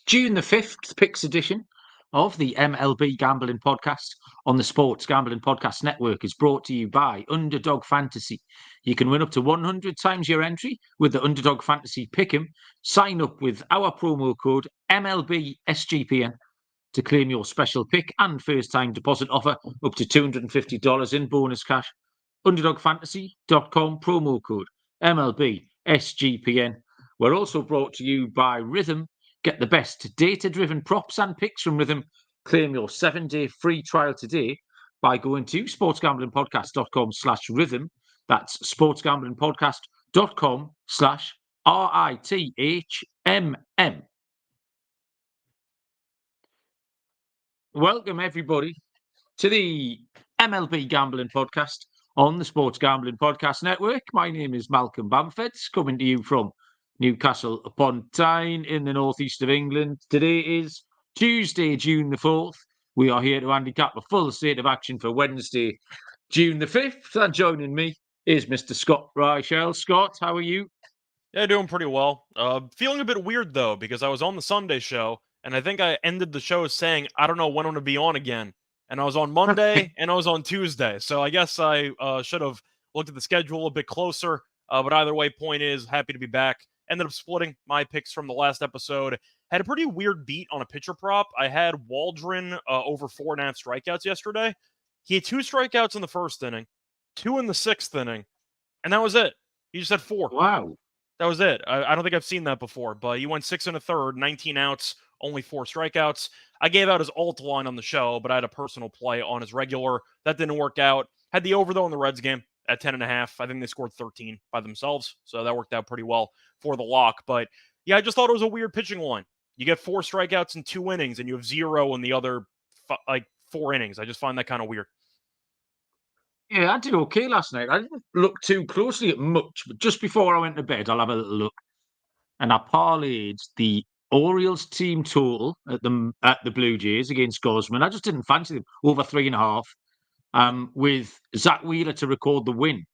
June the 5th, Picks edition of the MLB Gambling Podcast on the Sports Gambling Podcast Network is brought to you by Underdog Fantasy. You can win up to 100 times your entry with the Underdog Fantasy Pick'em. Sign up with our promo code MLB SGPN to claim your special pick and first-time deposit offer up to $250 in bonus cash. UnderdogFantasy.com, promo code MLB SGPN. We're also brought to you by Rhythm. Get the best data-driven props and picks from Rhythm. Claim your 7-day free trial today by going to sportsgamblingpodcast.com/rhythm. That's sportsgamblingpodcast.com/RITHMM. Welcome, everybody, to the MLB Gambling Podcast on the Sports Gambling Podcast Network. My name is Malcolm Bamford, coming to you from Newcastle upon Tyne in the northeast of England. Today is Tuesday, June the 4th. We are here to handicap a full state of action for Wednesday, June the 5th. And joining me is Mr. Scott Reichel. Scott, how are you? Yeah, doing pretty well. Feeling a bit weird, though, because I was on the Sunday show, and I think I ended the show saying, I don't know when I'm going to be on again. And I was on Monday, and I was on Tuesday. So I guess I should have looked at the schedule a bit closer. But either way, point is, happy to be back. Ended up splitting my picks from the last episode. Had a pretty weird beat on a pitcher prop. I had Waldron over 4.5 strikeouts yesterday. He had 2 strikeouts in the first inning, 2 in the 6th inning, and that was it. He just had 4. Wow. That was it. I don't think I've seen that before, but he went 6 1/3, 19 outs, only 4 strikeouts. I gave out his alt line on the show, but I had a personal play on his regular. That didn't work out. Had the over, though, in the Reds game at 10.5. I think they scored 13 by themselves, so that worked out pretty well for the lock. But, yeah, I just thought it was a weird pitching line. You get 4 strikeouts in 2 innings, and you have 0 in the other, 4 innings. I just find that kind of weird. Yeah, I did okay last night. I didn't look too closely at much, but just before I went to bed, I'll have a little look. And I parlayed the Orioles team total at the Blue Jays against Gosman. I just didn't fancy them over 3.5. With Zach Wheeler to record the win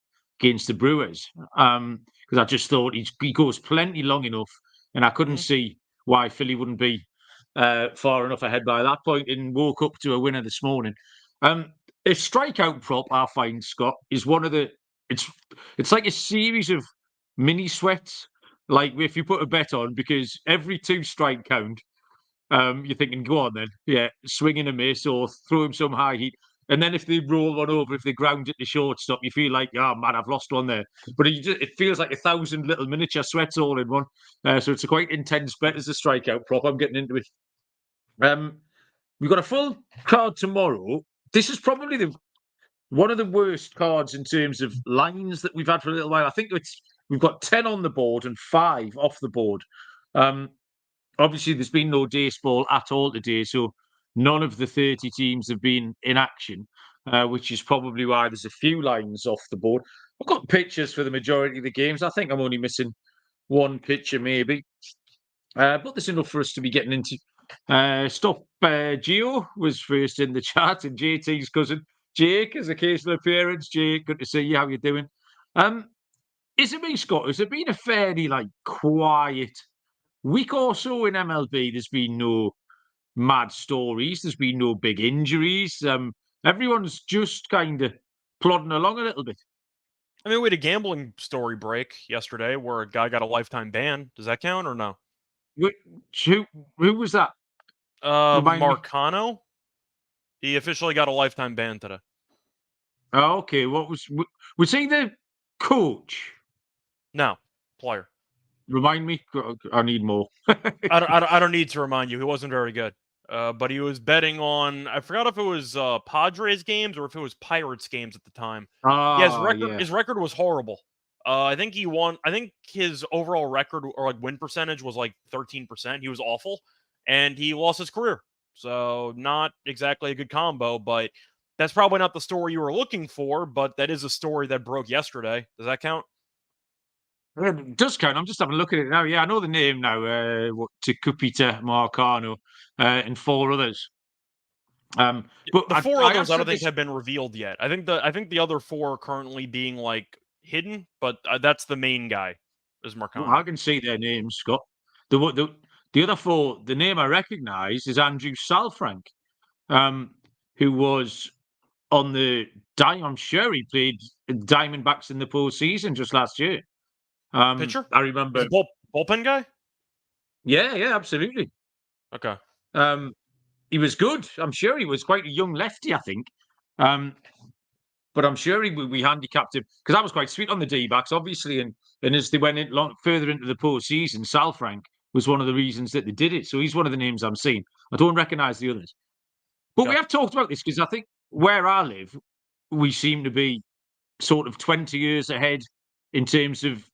against the Brewers, because I just thought he goes plenty long enough, and I couldn't see why Philly wouldn't be far enough ahead by that point, and woke up to a winner this morning. A strikeout prop, I find, Scott, is one of the. It's like a series of mini sweats. Like if you put a bet on, because every 2 strike count, you're thinking, go on then, yeah, swing and a miss or throw him some high heat. And then if they roll one over, if they ground it to shortstop, you feel like, oh man, I've lost one there. But it feels like 1,000 little miniature sweats all in one. So it's a quite intense bet as a strikeout prop. I'm getting into it. We've got a full card tomorrow. This is probably one of the worst cards in terms of lines that we've had for a little while. I think we've got 10 on the board and 5 off the board. Obviously, there's been no baseball at all today, so none of the 30 teams have been in action, which is probably why there's a few lines off the board. I've got pictures for the majority of the games. I think I'm only missing one picture, maybe. But there's enough for us to be getting into. Stop Gio was first in the chat, and JT's cousin Jake is occasional appearance. Jake, good to see you. How you doing? Is it me, Scott? Has it been a fairly quiet week or so in MLB? There's been no mad stories. There's been no big injuries. Everyone's just kind of plodding along a little bit. I mean, we had a gambling story break yesterday where a guy got a lifetime ban. Does that count or no? Who was that? Marcano. He officially got a lifetime ban today. Oh, okay. Was he the coach? No, player. Remind me. I need more. I don't need to remind you. He wasn't very good. But he was betting on. I forgot if it was Padres games or if it was Pirates games at the time. His record was horrible. I think he won. I think his overall record or win percentage was 13%. He was awful, and he lost his career. So not exactly a good combo, but that's probably not the story you were looking for. But that is a story that broke yesterday. Does that count? It does count. I'm just having a look at it now. Yeah, I know the name now. Tecupita Marcano and 4 others. But the 4 others I don't think have been revealed yet. I think the other 4 are currently being hidden, but that's the main guy is Marcano. I can see their names, Scott. The The other four, the name I recognise is Andrew Salfrank, who was on the I'm sure he played Diamondbacks in the postseason just last year. Pitcher? I remember. He's a bullpen guy? Yeah, absolutely. Okay. He was good. I'm sure he was quite a young lefty, I think. But I'm sure we handicapped him because I was quite sweet on the D-backs, obviously. And as they went further into the postseason, Salfrank was one of the reasons that they did it. So he's one of the names I'm seeing. I don't recognise the others. But we have talked about this because I think where I live, we seem to be sort of 20 years ahead in terms of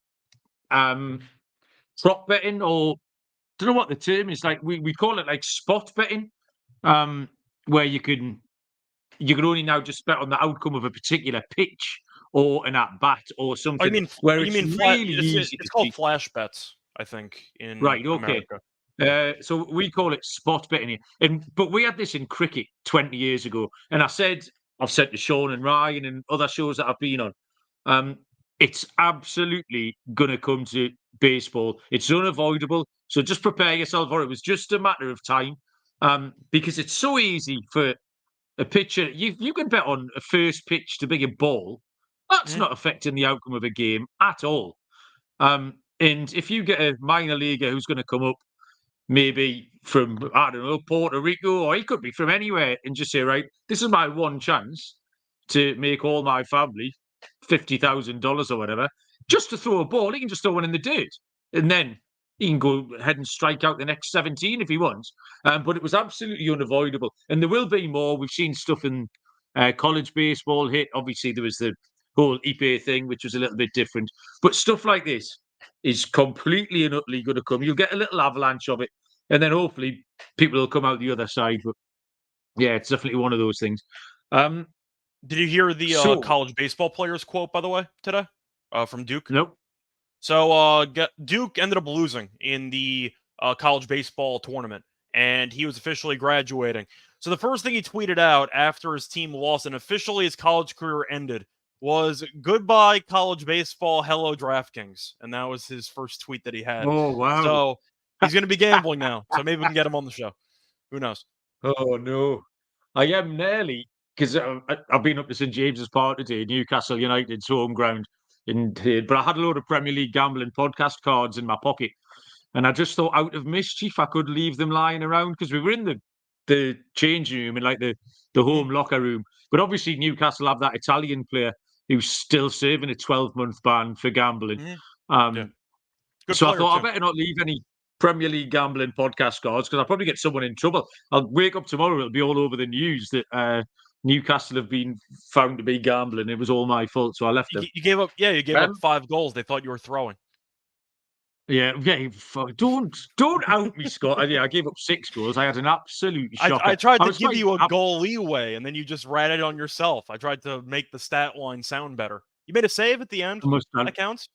prop betting, or I don't know what the term is. Like we call it like spot betting, where you can only now just bet on the outcome of a particular pitch or an at bat or something. It's called flash bets, I think, in America. So we call it spot betting here. But we had this in cricket 20 years ago. And I've said to Sean and Ryan and other shows that I've been on, it's absolutely going to come to baseball. It's unavoidable. So just prepare yourself for it. It was just a matter of time, because it's so easy for a pitcher. You can bet on a first pitch to big a ball. That's not affecting the outcome of a game at all. And if you get a minor leaguer who's going to come up, maybe from, I don't know, Puerto Rico, or he could be from anywhere, and just say, right, this is my one chance to make all my family $50,000 or whatever, just to throw a ball. He can just throw one in the dirt, and then he can go ahead and strike out the next 17 if he wants. But it was absolutely unavoidable, and there will be more. We've seen stuff in college baseball hit. Obviously, there was the whole Ipe thing, which was a little bit different, but stuff like this is completely and utterly going to come. You'll get a little avalanche of it, and then hopefully people will come out the other side. But yeah, it's definitely one of those things. Did you hear the college baseball players quote, by the way, today from Duke? Nope. So Duke ended up losing in the college baseball tournament, and he was officially graduating. So the first thing he tweeted out after his team lost and officially his college career ended was "Goodbye college baseball, hello DraftKings," and that was his first tweet that he had. Oh wow! So he's going to be gambling now. So maybe we can get him on the show. Who knows? Oh no, I am nearly, because I've been up to St James's Park today, Newcastle United's home ground, but I had a load of Premier League gambling podcast cards in my pocket, and I just thought, out of mischief, I could leave them lying around because we were in the changing room and like the home locker room. But obviously Newcastle have that Italian player who's still serving a 12-month ban for gambling. So I thought, I better not leave any Premier League gambling podcast cards because I'll probably get someone in trouble. I'll wake up tomorrow, it'll be all over the news that Newcastle have been found to be gambling. It was all my fault, so I left them. You gave up 5 goals. They thought you were throwing. Yeah. Don't out me, Scott. Yeah, I gave up 6 goals. I had an absolute shocker. I tried to give you a goal leeway, and then you just ratted on yourself. I tried to make the stat line sound better. You made a save at the end. That counts.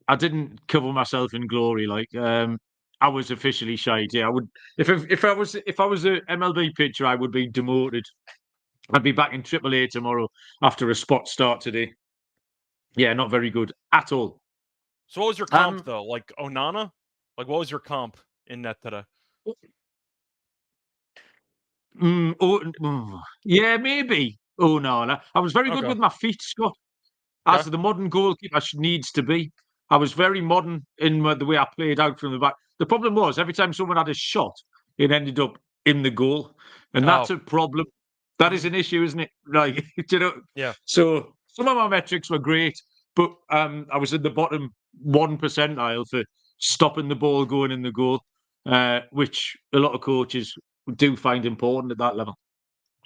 I didn't cover myself in glory. Like I was officially shite. Yeah, I would. If I was a MLB pitcher, I would be demoted. I'd be back in AAA tomorrow after a spot start today. Yeah, not very good at all. So what was your comp, though? Like Onana? Like, what was your comp in net today? Yeah, maybe Onana. I was very good with my feet, Scott. As the modern goalkeeper needs to be. I was very modern in the way I played out from the back. The problem was, every time someone had a shot, it ended up in the goal. And that's a problem. That is an issue, isn't it? Like, you know? Yeah. So some of my metrics were great, but I was in the bottom 1 percentile for stopping the ball going in the goal, which a lot of coaches do find important at that level.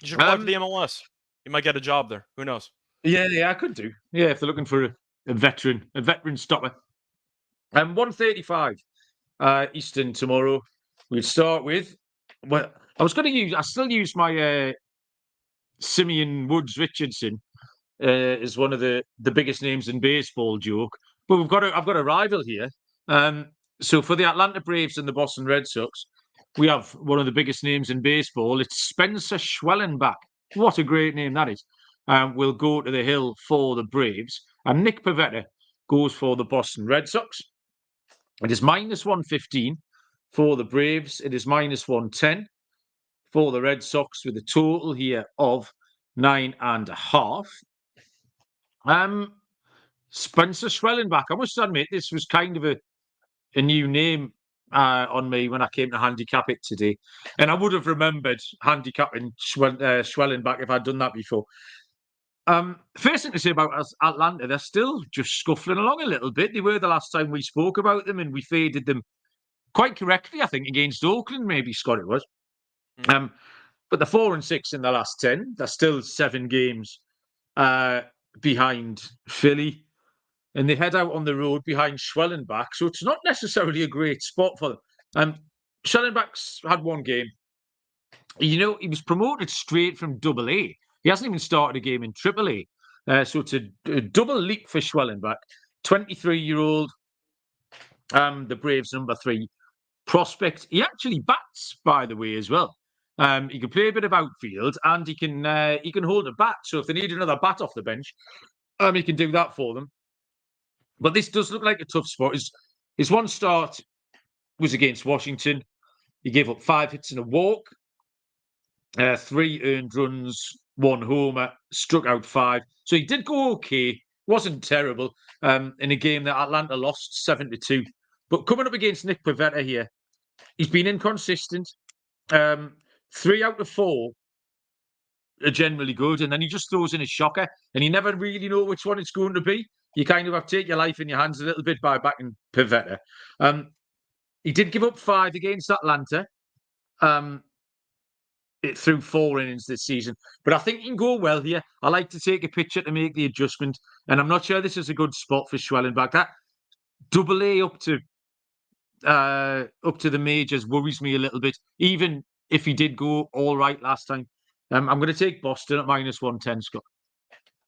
You should apply for the MLS. You might get a job there. Who knows? Yeah, I could do. Yeah, if they're looking for a veteran stopper. 1:35 Eastern tomorrow. We'll start with. Well, I still use my Simeon Woods Richardson as one of the biggest names in baseball joke. But I've got a rival here. So for the Atlanta Braves and the Boston Red Sox, we have one of the biggest names in baseball. It's Spencer Schwellenbach. What a great name that is. Will go to the hill for the Braves. And Nick Pivetta goes for the Boston Red Sox. It is -115 For the Braves, it is -110. For the Red Sox, with a total here of 9.5. Spencer Schwellenbach. I must admit, this was kind of a new name on me when I came to handicap it today. And I would have remembered handicapping Schwellenbach if I'd done that before. First thing to say about Atlanta, they're still just scuffling along a little bit. They were the last time we spoke about them, and we faded them quite correctly, I think, against Oakland, maybe, Scott, it was. But they're 4-6 in the last 10. They're still 7 games behind Philly. And they head out on the road behind Schwellenbach. So it's not necessarily a great spot for them. Schwellenbach's had one game. You know, he was promoted straight from AA. He hasn't even started a game in AAA. So it's a double leap for Schwellenbach. 23-year-old, the Braves' number 3 prospect. He actually bats, by the way, as well. He can play a bit of outfield, and he can hold a bat. So if they need another bat off the bench, he can do that for them. But this does look like a tough spot. His one start was against Washington. He gave up 5 hits and a walk, 3 earned runs, 1 homer, struck out 5. So he did go okay. Wasn't terrible in a game that Atlanta lost 7-2. But coming up against Nick Pivetta here, he's been inconsistent. 3 out of 4 are generally good, and then he just throws in a shocker, and you never really know which one it's going to be. You kind of have to take your life in your hands a little bit by backing Pivetta. He did give up 5 against Atlanta through 4 innings this season, but I think he can go well here. I like to take a pitcher to make the adjustment, and I'm not sure this is a good spot for Schwellenbach. That AA up to the majors worries me a little bit, even if he did go all right last time. I'm going to take Boston at -110, Scott.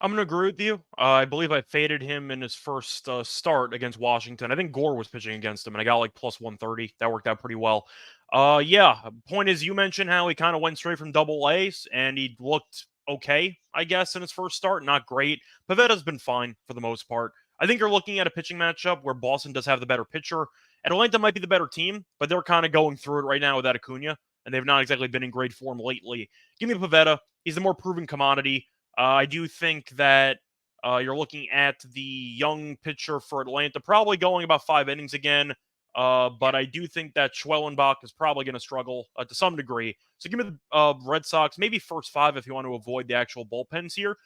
I'm going to agree with you. I believe I faded him in his first start against Washington. I think Gore was pitching against him, and I got like +130. That worked out pretty well. Yeah, point is, you mentioned how he kind of went straight from AA, and he looked okay, I guess, in his first start. Not great. Pivetta's been fine for the most part. I think you're looking at a pitching matchup where Boston does have the better pitcher. Atlanta might be the better team, but they're kind of going through it right now without Acuna, and they've not exactly been in great form lately. Give me Pivetta. He's the more proven commodity. I do think that you're looking at the young pitcher for Atlanta, probably going about 5 innings again. But I do think that Schwellenbach is probably going to struggle to some degree. So give me the Red Sox, maybe first 5 if you want to avoid the actual bullpens here.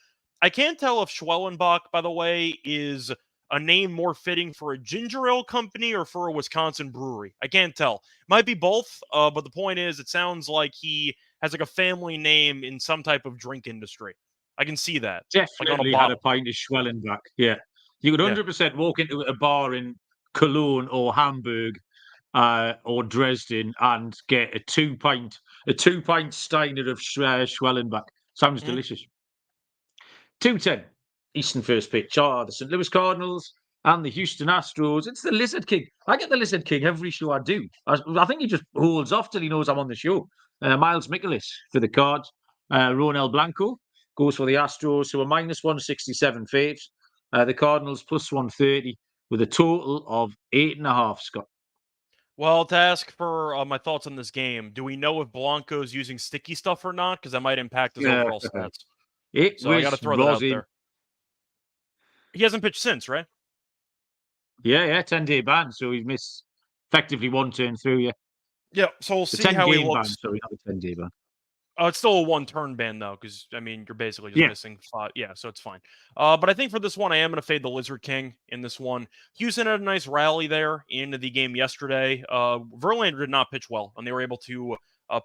I can't tell if Schwellenbach, by the way, is a name more fitting for a ginger ale company or for a Wisconsin brewery. I can't tell. Might be both, but the point is, it sounds like he has like a family name in some type of drink industry. I can see that. Definitely like had a pint of Schwellenbach. Yeah. You could 100% walk into a bar in Cologne or Hamburg or Dresden and get a 2-pint Steiner of Schwellenbach. Sounds delicious. 2:10, Eastern first pitch. The St. Louis Cardinals and the Houston Astros. It's the Lizard King. I get the Lizard King every show I do. I think he just holds off till he knows I'm on the show. Miles Mikolas for the Cards. Ronel Blanco goes for the Astros, who are -167 faves. The Cardinals +130 with a total of 8.5, Scott. Well, to ask for my thoughts on this game, do we know if Blanco's using sticky stuff or not? Because that might impact his overall stats. So I got to throw that out there. He hasn't pitched since, right? Yeah, 10-day ban. So he's missed effectively 1 turn through, yeah. Yeah, so we'll see how he looks. Ban, sorry, not a 10-day ban. It's still a 1-turn ban, though, because, I mean, you're basically just missing 5. Yeah, so it's fine. But I think for this one, I am going to fade the Lizard King in this one. Houston had a nice rally there into the game yesterday. Verlander did not pitch well, and they were able to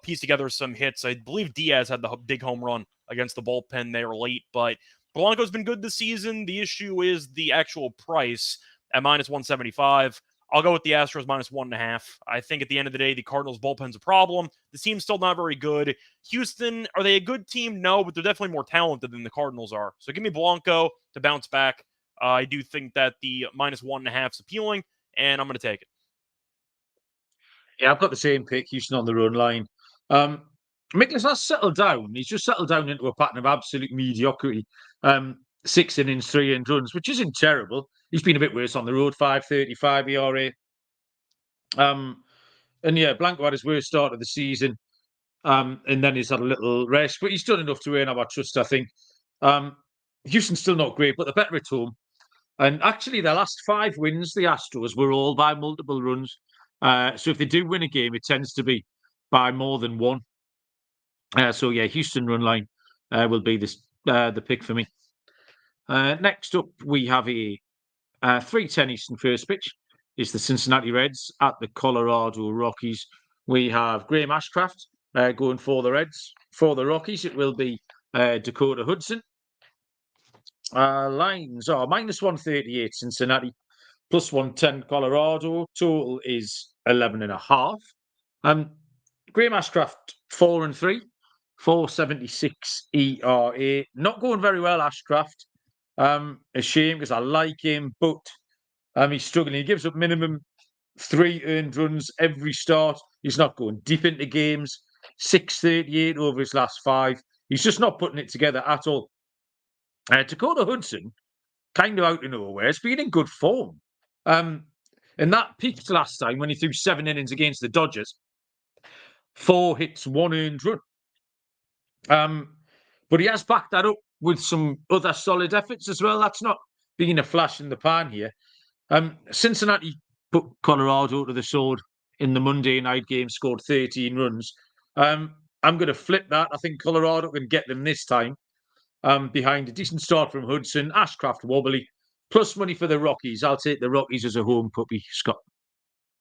piece together some hits. I believe Diaz had the big home run against the bullpen there late, but Blanco's been good this season. The issue is the actual price at -175. I'll go with the Astros -1.5. I think at the end of the day, the Cardinals bullpen's a problem. The team's still not very good. Houston, are they a good team? No, but they're definitely more talented than the Cardinals are. So give me Blanco to bounce back. I do think that the -1.5 is appealing, and I'm going to take it. Yeah, I've got the same pick, Houston on the run line. Mikolas has settled down. He's just settled down into a pattern of absolute mediocrity. 6 innings, 3 earned runs, which isn't terrible. He's been a bit worse on the road, 5.35 ERA. And yeah, Blanco had his worst start of the season, and then he's had a little rest, but he's done enough to earn our trust, I think. Houston's still not great, but they're better at home. And actually, their last 5 wins, the Astros, were all by multiple runs. So if they do win a game, it tends to be by more than one. So yeah, Houston run line will be the pick for me. Next up, we have a 3:10 Eastern first pitch. Is the Cincinnati Reds at the Colorado Rockies. We have Graham Ashcraft going for the Reds. For the Rockies, it will be Dakota Hudson. Lines are -138 Cincinnati, +110 Colorado. Total is 11.5. Graham Ashcraft 4-3, 4.76 ERA. Not going very well, Ashcraft. A shame because I like him, but he's struggling. He gives up minimum 3 earned runs every start. He's not going deep into games. 6.38 over his last 5. He's just not putting it together at all. Dakota Hudson, kind of out of nowhere, has been in good form. And that peaked last time when he threw 7 innings against the Dodgers. 4 hits, 1 earned run. But he has backed that up with some other solid efforts as well. That's not being a flash in the pan here. Cincinnati put Colorado to the sword in the Monday night game, scored 13 runs. I'm going to flip that. I think Colorado can get them this time. Behind a decent start from Hudson, Ashcraft wobbly, plus money for the Rockies. I'll take the Rockies as a home puppy, Scott.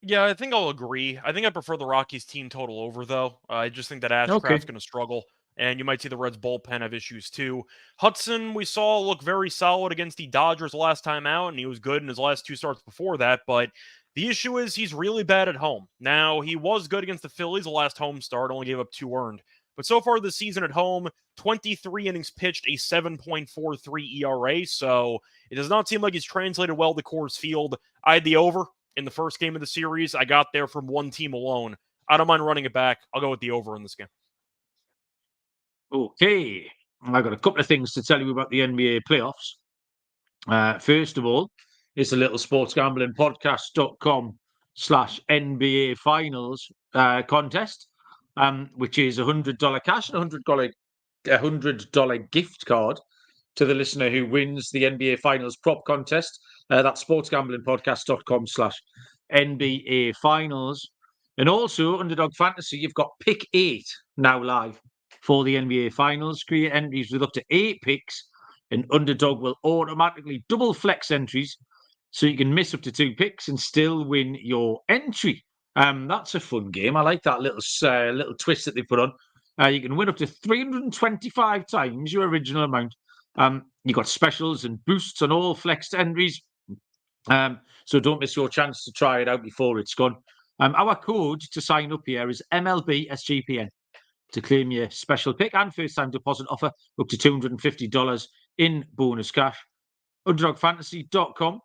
Yeah, I think I'll agree. I think I prefer the Rockies team total over, though. I just think that Ashcraft's going to struggle, and you might see the Reds bullpen have issues too. Hudson, we saw look very solid against the Dodgers last time out, and he was good in his last 2 starts before that, but the issue is he's really bad at home. Now, he was good against the Phillies the last home start, only gave up 2 earned. But so far this season at home, 23 innings pitched, a 7.43 ERA, so it does not seem like he's translated well to Coors Field. I had the over in the first game of the series. I got there from one team alone. I don't mind running it back. I'll go with the over in this game. Okay. I've got a couple of things to tell you about the NBA playoffs. First of all, it's a little sportsgamblingpodcast.com/NBA finals contest, which is $100 cash and $100 gift card to the listener who wins the NBA finals prop contest. That's sportsgamblingpodcast.com/NBA finals. And also, Underdog Fantasy, you've got Pick 8 now live for the NBA finals. Create entries with up to 8 picks, and Underdog will automatically double flex entries so you can miss up to 2 picks and still win your entry. That's a fun game. I like that little twist that they put on. You can win up to 325 times your original amount. You've got specials and boosts on all flexed entries. So don't miss your chance to try it out before it's gone. Our code to sign up here is MLB SGPN to claim your special pick and first-time deposit offer up to $250 in bonus cash. UnderdogFantasy.com,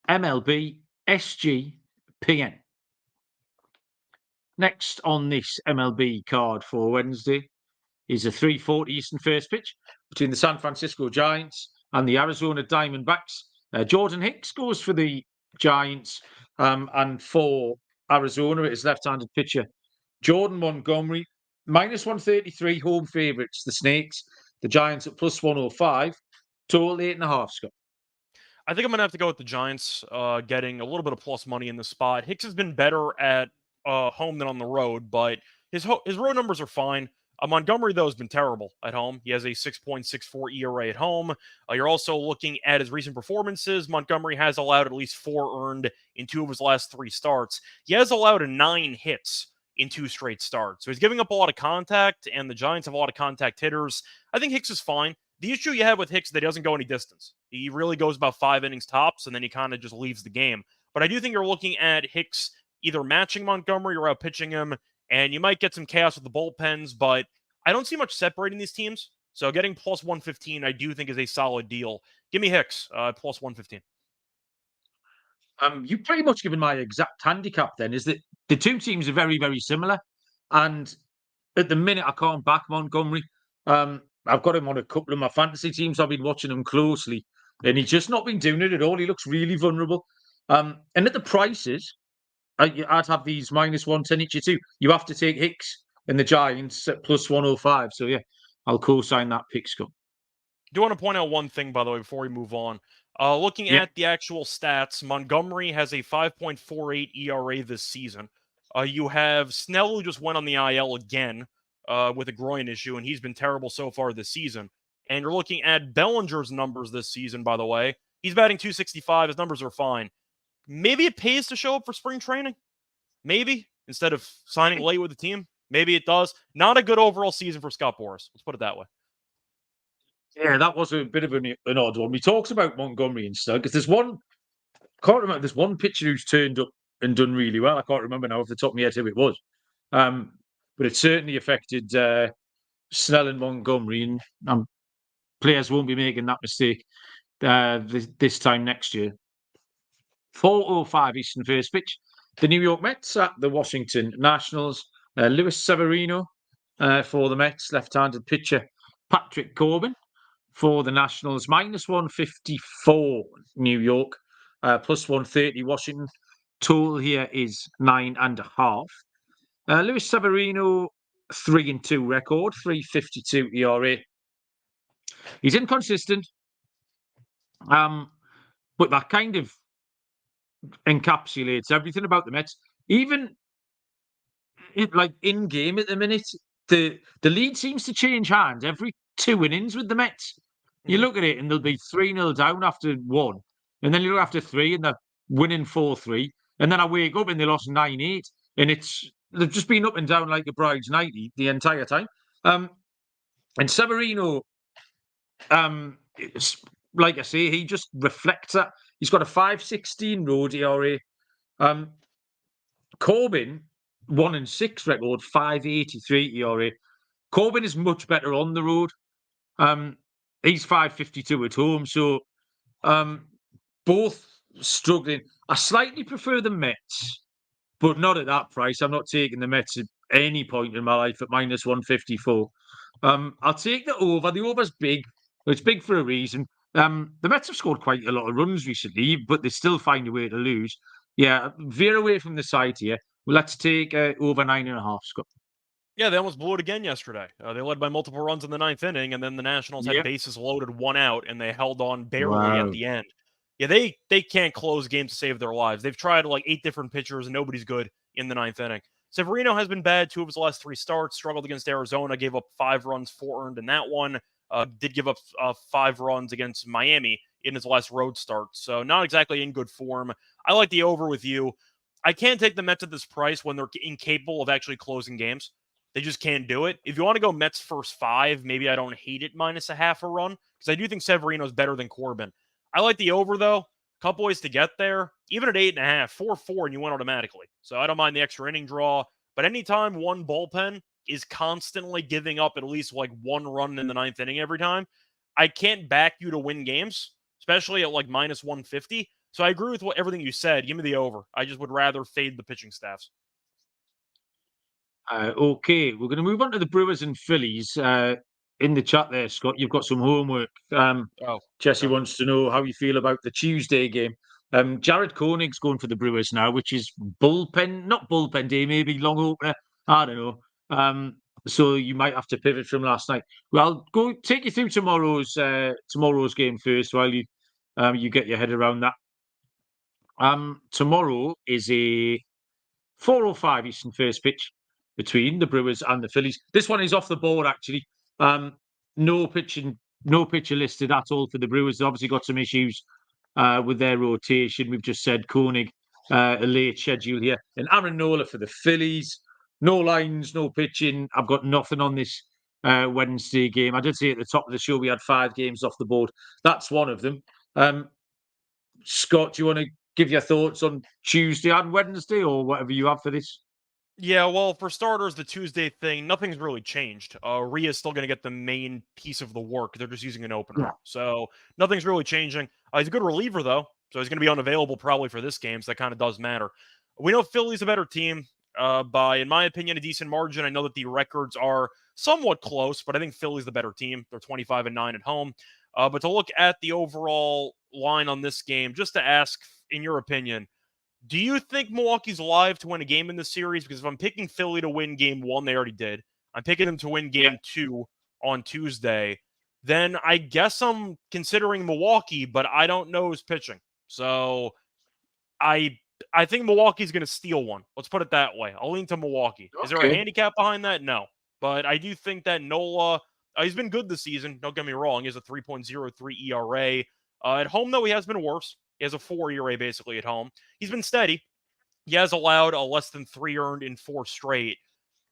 MLB SGPN. Next on this MLB card for Wednesday is a 3:40 Eastern first pitch between the San Francisco Giants and the Arizona Diamondbacks. Jordan Hicks goes for the Giants, and for Arizona, it is left-handed pitcher Jordan Montgomery. -133 home favourites, the Snakes. The Giants at +105. Total 8.5, Scott. I think I'm going to have to go with the Giants, getting a little bit of plus money in the spot. Hicks has been better at home than on the road, but his road numbers are fine. Montgomery, though, has been terrible at home. He has a 6.64 ERA at home. You're also looking at his recent performances. Montgomery has allowed at least 4 earned in 2 of his last 3 starts. He has allowed 9 hits in 2 straight starts. So he's giving up a lot of contact, and the Giants have a lot of contact hitters. I think Hicks is fine. The issue you have with Hicks is that he doesn't go any distance. He really goes about 5 innings tops, and then he kind of just leaves the game. But I do think you're looking at Hicks either matching Montgomery or out pitching him, and you might get some chaos with the bullpens, but I don't see much separating these teams. So getting +115, I do think is a solid deal. Give me Hicks, +115. You pretty much given my exact handicap then, is that the two teams are very, very similar. And at the minute, I can't back Montgomery. I've got him on a couple of my fantasy teams. I've been watching him closely, and he's just not been doing it at all. He looks really vulnerable. And at the prices, I'd have these -110 each too. You have to take Hicks and the Giants at +105. So yeah, I'll co-sign that pick, Scott. Do want to point out one thing, by the way, before we move on. Looking Yeah. at the actual stats, Montgomery has a 5.48 ERA this season. You have Snell, who just went on the IL again with a groin issue, and he's been terrible so far this season. And you're looking at Bellinger's numbers this season, by the way. He's batting .265. His numbers are fine. Maybe it pays to show up for spring training. Maybe, instead of signing late with the team. Maybe it does. Not a good overall season for Scott Boras. Let's put it that way. Yeah, that was a bit of an odd one. We talked about Montgomery and stuff because there's one pitcher who's turned up and done really well. I can't remember now off the top of my head who it was. But it certainly affected Snell and Montgomery, and players won't be making that mistake this time next year. 4:05 Eastern first pitch. The New York Mets at the Washington Nationals. Luis Severino for the Mets, left-handed pitcher Patrick Corbin for the Nationals, -154 New York, +130 Washington. Total here is 9.5. Luis Severino, 3-2 record, 3.52 ERA. He's inconsistent, but that kind of encapsulates everything about the Mets. Even in game at the minute, the lead seems to change hands every 2 innings with the Mets. You look at it and they'll be 3-0 down after 1. And then you look after 3 and they're winning 4-3. And then I wake up and they lost 9-8. And they've just been up and down like a bride's nightie the entire time. And Severino, like I say, he just reflects that. He's got a 5.16 road ERA. Corbin, 1-6 record, 5.83 ERA. Corbin is much better on the road. He's 5.52 at home, so both struggling. I slightly prefer the Mets, but not at that price. I'm not taking the Mets at any point in my life at -154. I'll take the over. The over's big. It's big for a reason. The Mets have scored quite a lot of runs recently, but they still find a way to lose. Yeah, veer away from the side here. Let's take over 9.5, Scott. Yeah, they almost blew it again yesterday. They led by multiple runs in the 9th inning, and then the Nationals had Yep. bases loaded, 1 out, and they held on barely Wow. at the end. Yeah, they can't close games to save their lives. They've tried like 8 different pitchers, and nobody's good in the 9th inning. Severino has been bad 2 of his last 3 starts, struggled against Arizona, gave up 5 runs, 4 earned in that one. Did give up 5 runs against Miami in his last road start, so not exactly in good form. I like the over with you. I can't take the Mets at this price when they're incapable of actually closing games. They just can't do it. If you want to go Mets first 5, maybe I don't hate it -0.5 a run, because I do think Severino's better than Corbin. I like the over, though. Couple ways to get there. Even at 8.5, 4-4, and you win automatically. So I don't mind the extra inning draw. But anytime one bullpen is constantly giving up at least like 1 run in the 9th inning every time, I can't back you to win games, especially at like -150. So I agree with everything you said. Give me the over. I just would rather fade the pitching staffs. Okay, we're going to move on to the Brewers and Phillies. In the chat there, Scott, you've got some homework. Jesse Okay. wants to know how you feel about the Tuesday game. Jared Koenig's going for the Brewers now, which is not bullpen day, maybe long opener. I don't know. So you might have to pivot from last night. Well, go take you through tomorrow's game first while you get your head around that. Tomorrow is a 4:05 Eastern first pitch between the Brewers and the Phillies. This one is off the board, actually. No pitcher listed at all for the Brewers. They've obviously got some issues with their rotation. We've just said Koenig, a late schedule here. And Aaron Nola for the Phillies. No lines, no pitching. I've got nothing on this Wednesday game. I did say at the top of the show we had 5 games off the board. That's one of them. Scott, do you want to give your thoughts on Tuesday and Wednesday or whatever you have for this? Yeah, well, for starters, the Tuesday thing, nothing's really changed. Rhea's still going to get the main piece of the work. They're just using an opener. Yeah. So nothing's really changing. He's a good reliever, though. So he's going to be unavailable probably for this game. So that kind of does matter. We know Philly's a better team by, in my opinion, a decent margin. I know that the records are somewhat close, but I think Philly's the better team. They're 25-9 at home. But to look at the overall line on this game, just to ask, in your opinion, Do you think Milwaukee's live to win a game in this series? Because if I'm picking Philly to win game 1, they already did. I'm picking them to win game 2 on Tuesday. Then I guess I'm considering Milwaukee, but I don't know who's pitching. So I think Milwaukee's going to steal one. Let's put it that way. I'll lean to Milwaukee. Is there a handicap behind that? No. But I do think that Nola, he's been good this season. Don't get me wrong. He has a 3.03 ERA. At home, though, he has been worse. He has a 4 ERA basically at home. He's been steady. He has allowed a less than 3 earned in 4 straight.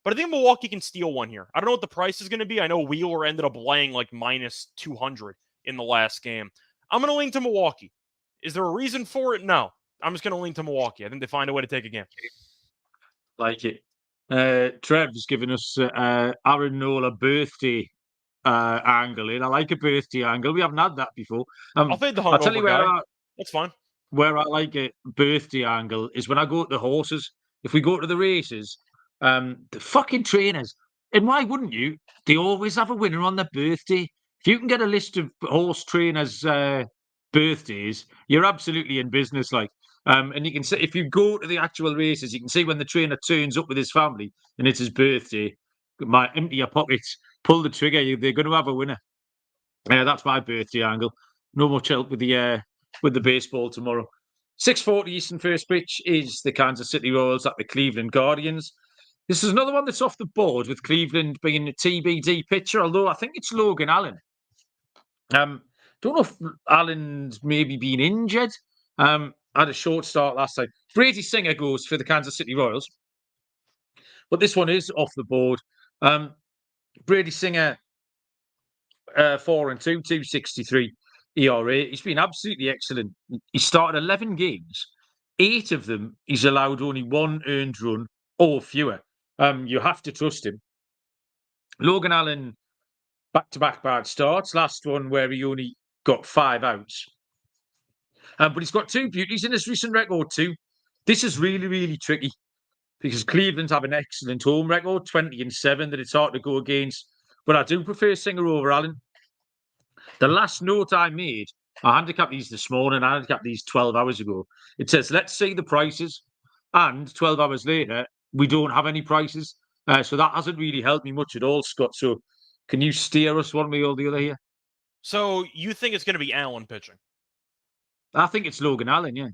But I think Milwaukee can steal one here. I don't know what the price is going to be. I know Wheeler ended up laying like minus 200 in the last game. I'm going to lean to Milwaukee. Is there a reason for it? No. I'm just going to lean to Milwaukee. I think they find a way to take a game. Like it. Trev's given us Aaron Nola birthday angle in. I like a birthday angle. We haven't had that before. I'll fade the I'll tell you hungover where guy. That's fine. Where I like a birthday angle is when I go to the horses. If we go to the races, the fucking trainers, and why wouldn't you? They always have a winner on their birthday. If you can get a list of horse trainers' birthdays, you're absolutely in business. And you can see if you go to the actual races, you can see when the trainer turns up with his family and it's his birthday. Empty your pockets, pull the trigger. They're going to have a winner. That's my birthday angle. No much help with the baseball tomorrow. 6:40 Eastern first pitch is the Kansas City Royals at the Cleveland Guardians. This is another one that's off the board with Cleveland being a TBD pitcher, although I think it's Logan Allen. Don't know if Allen's maybe been injured. Had a short start last time. Brady Singer goes for the Kansas City Royals. But this one is off the board. Brady Singer, 4-2, 263 ERA. He's been absolutely excellent. He started 11 games. 8 of them, he's allowed only 1 earned run or fewer. You have to trust him. Logan Allen, back-to-back bad starts. Last one where he only got 5 outs. But he's got 2 beauties in his recent record too. This is really, really tricky because Cleveland have an excellent home record, 20-7, that it's hard to go against. But I do prefer Singer over Allen. The last note I made, I handicapped these this morning, I handicapped these 12 hours ago. It says, let's see the prices. And 12 hours later, we don't have any prices. So that hasn't really helped me much at all, Scott. So can you steer us one way or the other here? So you think it's going to be Allen pitching? I think it's Logan Allen, yeah.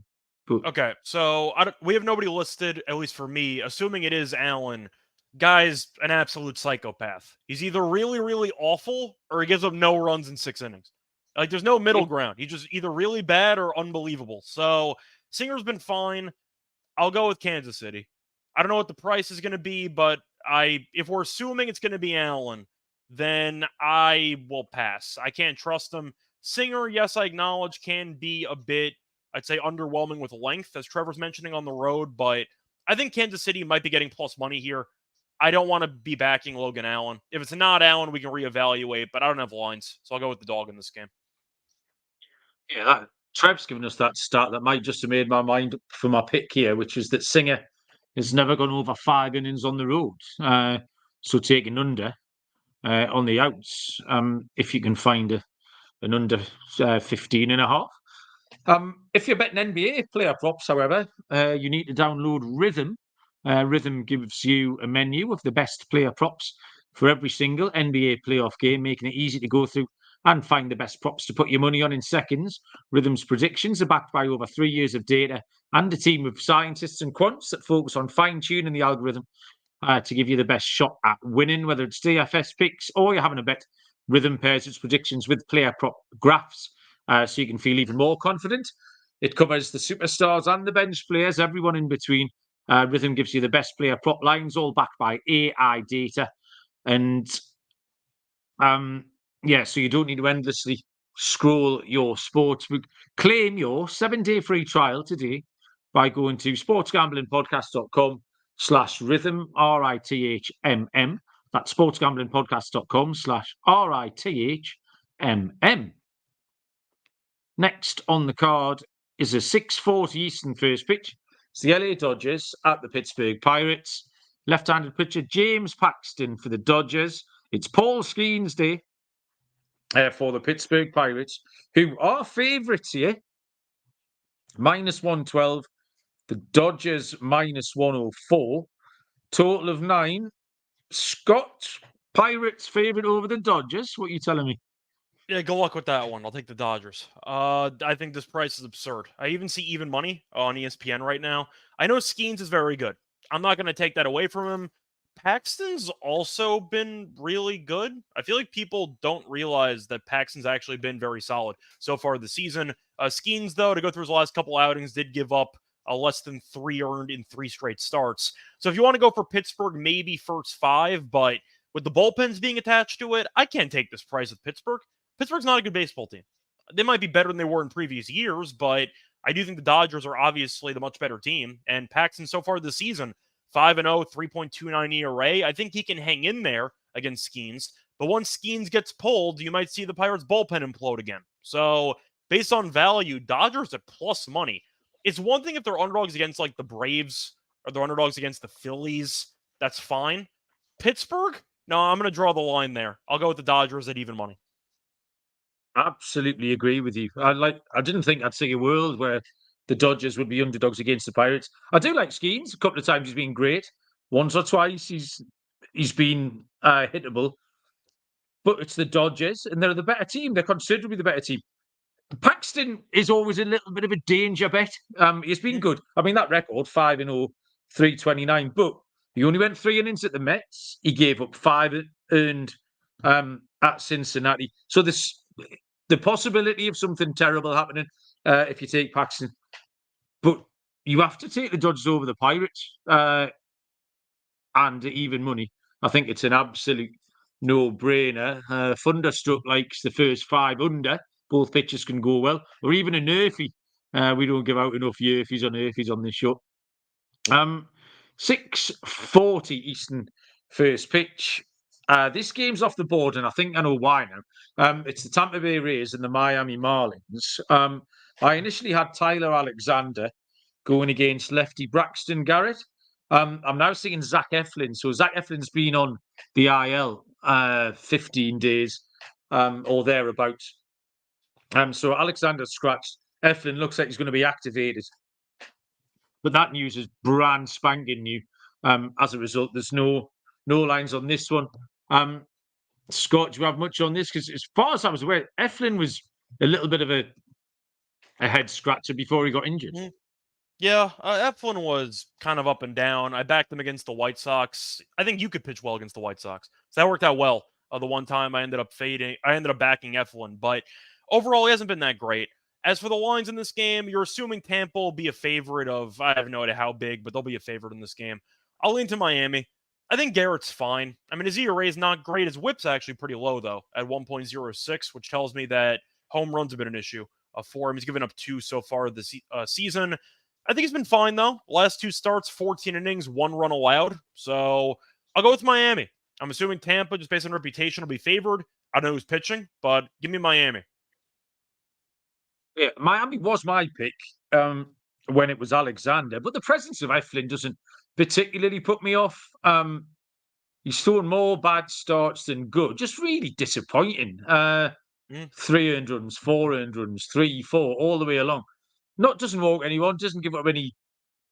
But okay, so we have nobody listed, at least for me. Assuming it is Allen, guy's an absolute psychopath. He's either really, really awful or he gives up no runs in 6 innings. Like, there's no middle ground. He's just either really bad or unbelievable. So Singer's been fine. I'll go with Kansas City. I don't know what the price is going to be, but if we're assuming it's going to be Allen, then I will pass. I can't trust him. Singer, yes, I acknowledge, can be a bit, I'd say, underwhelming with length, as Trevor's mentioning on the road, but I think Kansas City might be getting plus money here. I don't want to be backing Logan Allen. If it's not Allen, we can reevaluate, but I don't have lines, so I'll go with the dog in this game. Yeah, Trev's given us that stat that might just have made my mind up for my pick here, which is that Singer has never gone over 5 innings on the road. So taking under on the outs, if you can find an under 15 and a half. If you're betting NBA player props, however, you need to download Rhythm. Rhythm gives you a menu of the best player props for every single NBA playoff game, making it easy to go through and find the best props to put your money on in seconds. Rhythm's predictions are backed by over 3 years of data and a team of scientists and quants that focus on fine-tuning the algorithm to give you the best shot at winning, whether it's DFS picks or you're having a bet. Rhythm pairs its predictions with player prop graphs so you can feel even more confident. It covers the superstars and the bench players, everyone in between. Rhythm gives you the best player prop lines, all backed by AI data. And so you don't need to endlessly scroll your sportsbook. Claim your 7-day free trial today by going to sportsgamblingpodcast.com/rhythm, RITHMM. That's sportsgamblingpodcast.com/RITHMM. Next on the card is a 6:40 Eastern first pitch. It's the LA Dodgers at the Pittsburgh Pirates. Left-handed pitcher James Paxton for the Dodgers. It's Paul Skenes Day for the Pittsburgh Pirates, who are favourites here. -112 The Dodgers minus 104. Total of 9. Scott, Pirates favourite over the Dodgers. What are you telling me? Yeah, good luck with that one. I'll take the Dodgers. I think this price is absurd. I even see even money on ESPN right now. I know Skenes is very good. I'm not going to take that away from him. Paxton's also been really good. I feel like people don't realize that Paxton's actually been very solid so far this season. Skenes, though, to go through his last couple outings, did give up less than 3 earned in 3 straight starts. So if you want to go for Pittsburgh, maybe first 5, but with the bullpens being attached to it, I can't take this price with Pittsburgh. Pittsburgh's not a good baseball team. They might be better than they were in previous years, but I do think the Dodgers are obviously the much better team. And Paxton so far this season, 5-0, 3.29 ERA. I think he can hang in there against Skenes. But once Skenes gets pulled, you might see the Pirates bullpen implode again. So based on value, Dodgers at plus money. It's one thing if they're underdogs against like the Braves or they're underdogs against the Phillies. That's fine. Pittsburgh? No, I'm going to draw the line there. I'll go with the Dodgers at even money. Absolutely agree with you. I didn't think I'd see a world where the Dodgers would be underdogs against the Pirates. I do like Skenes. A couple of times he's been great. Once or twice he's been hittable. But it's the Dodgers, and they're the better team. They're considerably the better team. Paxton is always a little bit of a danger bet. He's been good. I mean, that record, 5-0, 329, but he only went 3 innings at the Mets. He gave up 5 earned at Cincinnati. So the possibility of something terrible happening if you take Paxton. But you have to take the Dodgers over the Pirates and even money. I think it's an absolute no-brainer. Thunderstruck likes the first 5 under. Both pitches can go well. Or even a Nerfy. We don't give out enough Yerfies or Nerfies on this show. 6:40 Eastern first pitch. This game's off the board, and I think I know why now. It's the Tampa Bay Rays and the Miami Marlins. I initially had Tyler Alexander going against lefty Braxton Garrett. I'm now seeing Zach Eflin. So Zach Eflin's been on the IL 15 days or thereabouts. So Alexander's scratched. Eflin looks like he's going to be activated. But that news is brand spanking new. As a result, there's no lines on this one. Scott, do you have much on this? Because as far as I was aware, Eflin was a little bit of a head scratcher before he got injured. Mm-hmm. Yeah, Eflin was kind of up and down. I backed him against the White Sox. I think you could pitch well against the White Sox. So that worked out well. The one time I ended up backing Eflin. But overall, he hasn't been that great. As for the lines in this game, you're assuming Tampa will be a favorite of, I have no idea how big, but they'll be a favorite in this game. I'll lean to Miami. I think Garrett's fine. I mean, his ERA is not great. His whip's actually pretty low, though, at 1.06, which tells me that home runs have been an issue for him. He's given up 2 so far this season. I think he's been fine, though. Last 2 starts, 14 innings, 1 run allowed. So I'll go with Miami. I'm assuming Tampa, just based on reputation, will be favored. I don't know who's pitching, but give me Miami. Yeah, Miami was my pick when it was Alexander, but the presence of Eflin doesn't particularly put me off. He's thrown more bad starts than good. Just really disappointing. 3 earned runs, 4 earned runs, 3, 4, all the way along. Doesn't walk anyone, doesn't give up any